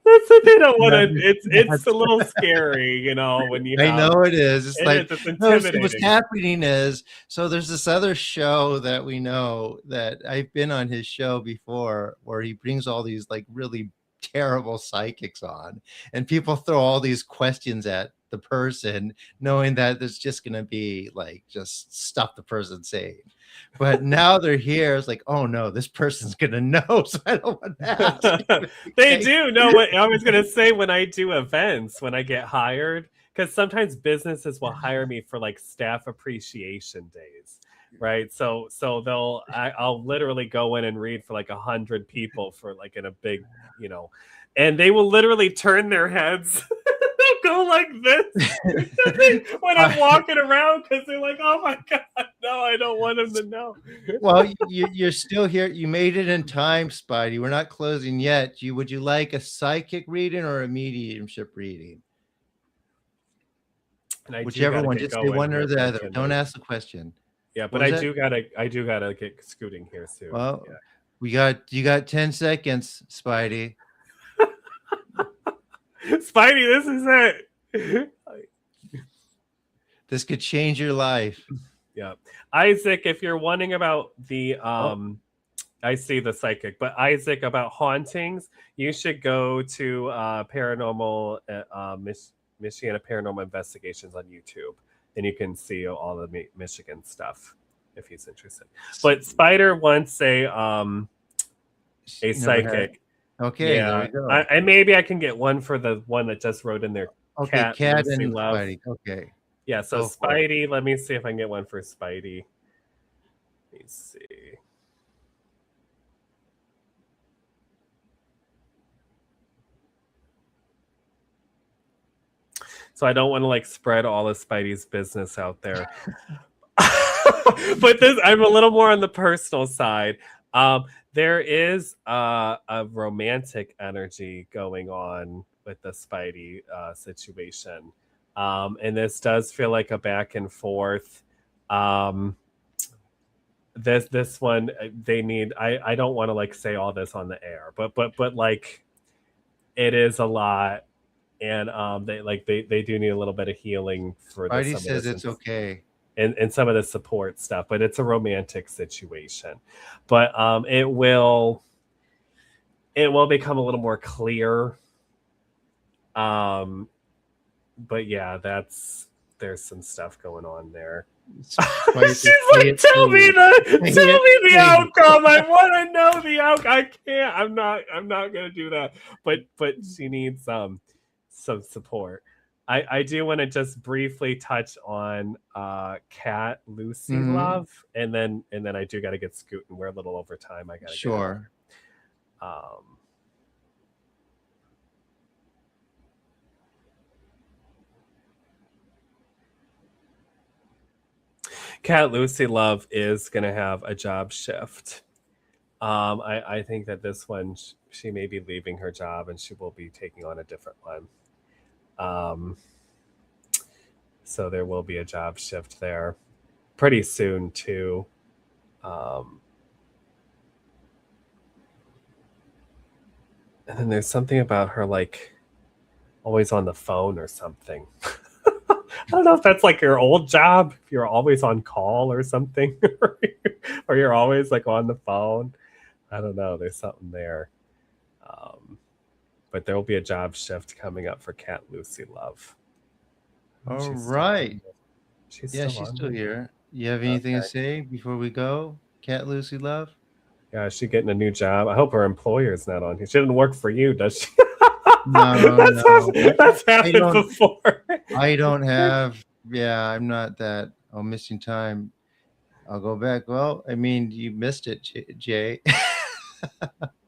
That's what they don't want to. It's That's a little scary, when you I have know it is. It's it like, is. It's no, see, what's intimidating. happening is, so there's this other show that we know that I've been on his show before where he brings all these like really terrible psychics on, and people throw all these questions at the person, knowing that there's just going to be like just stuff the person's saying. But now they're here. It's like, oh no, this person's going to know. So I don't want to ask. They do know what I was going to say when I do events, when I get hired, because sometimes businesses will hire me for like staff appreciation days. Right. So I'll literally go in and read for like 100 people for like in a big, and they will literally turn their heads. Go like this when I'm walking around because they're like, oh my God, no, I don't want them to know. Well, you're still here. You made it in time, Spidey. We're not closing yet. Would you like a psychic reading or a mediumship reading? Whichever one. Just say one or the other. Don't ask the question. Yeah, but I do gotta get scooting here soon. Well, yeah. you got 10 seconds, Spidey. Spidey, this is it. This could change your life. Yeah. Isaac, if you're wondering about the I see the psychic, but Isaac, about hauntings, you should go to paranormal Michiana Paranormal Investigations on YouTube, and you can see all the Michigan stuff if he's interested. But Spider wants a psychic. Okay, yeah. there we go. And maybe I can get one for the one that just wrote in there. Okay, Cat and Spidey. Okay. Yeah, so Spidey, let me see if I can get one for Spidey. Let me see. So I don't want to like spread all of Spidey's business out there. But I'm a little more on the personal side. There is a romantic energy going on with the Spidey situation. And this does feel like a back and forth. This one they need. I don't want to like say all this on the air, but like it is a lot, and they do need a little bit of healing for. Spidey says it's okay. And some of the support stuff, but it's a romantic situation. But it will become a little more clear. But yeah, there's some stuff going on there. She's like, tell me the outcome. I want to know the outcome. I can't. I'm not gonna do that. But she needs some support. I do want to just briefly touch on Cat Lucy Love, and then I do got to get scooting. We're a little over time. I got to sure. Cat Lucy Love is going to have a job shift. I think that this one she may be leaving her job and she will be taking on a different one. So there will be a job shift there pretty soon too. And then there's something about her like always on the phone or something. I don't know if that's like your old job, if you're always on call or something, or you're always like on the phone. I don't know. There's something there. But there will be a job shift coming up for Cat Lucy Love. All right. She's still here. You have anything to say before we go, Cat Lucy Love? Yeah, is she getting a new job? I hope her employer's not on here. She didn't work for you, does she? No. That's happened before. I don't have. Yeah, I'm not that. Oh, missing time. I'll go back. Well, I mean, you missed it, Jay.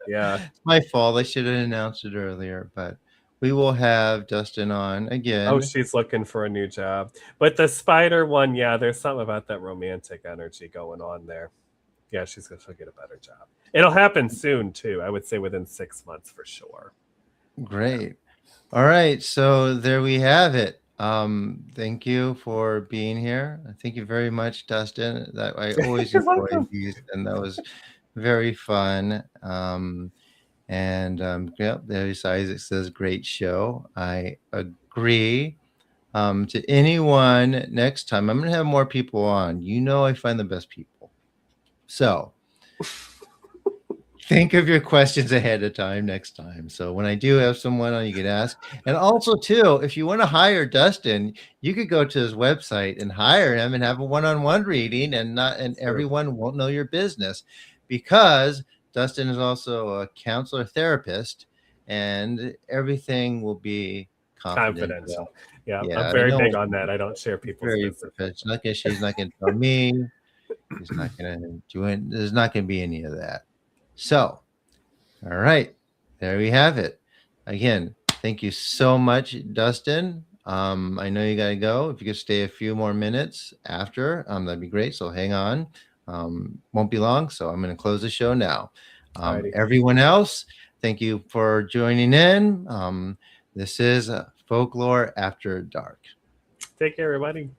Yeah. It's my fault. I should have announced it earlier, but we will have Dusten on again. Oh, she's looking for a new job. But the Spider one, yeah, there's something about that romantic energy going on there. Yeah, she'll get a better job. It'll happen soon, too. I would say within 6 months for sure. Great. All right. So there we have it. Thank you for being here. Thank you very much, Dustin. That I always You're enjoy welcome. these, and that was very fun. Yep, there's Isaac says great show. I agree. To anyone next time, I'm gonna have more people on. You know, I find the best people. So think of your questions ahead of time next time. So when I do have someone on, you can ask. And also, too, if you want to hire Dustin, you could go to his website and hire him and have a one-on-one reading, and True. everyone won't know your business, because Dustin is also a counselor therapist, and everything will be confidential. Confidential. Yeah, I'm Yeah, I very know. big on that. I don't share He's people's very business. professional. Okay, she's not going to tell me. He's not going to do it. There's not going to be any of that. So, all right, there we have it. Again, thank you so much, Dustin. I know you got to go. If you could stay a few more minutes after, that'd be great. So hang on. Won't be long. So I'm going to close the show now. Alrighty. Everyone else, thank you for joining in. This is Folklore After Dark. Take care, everybody.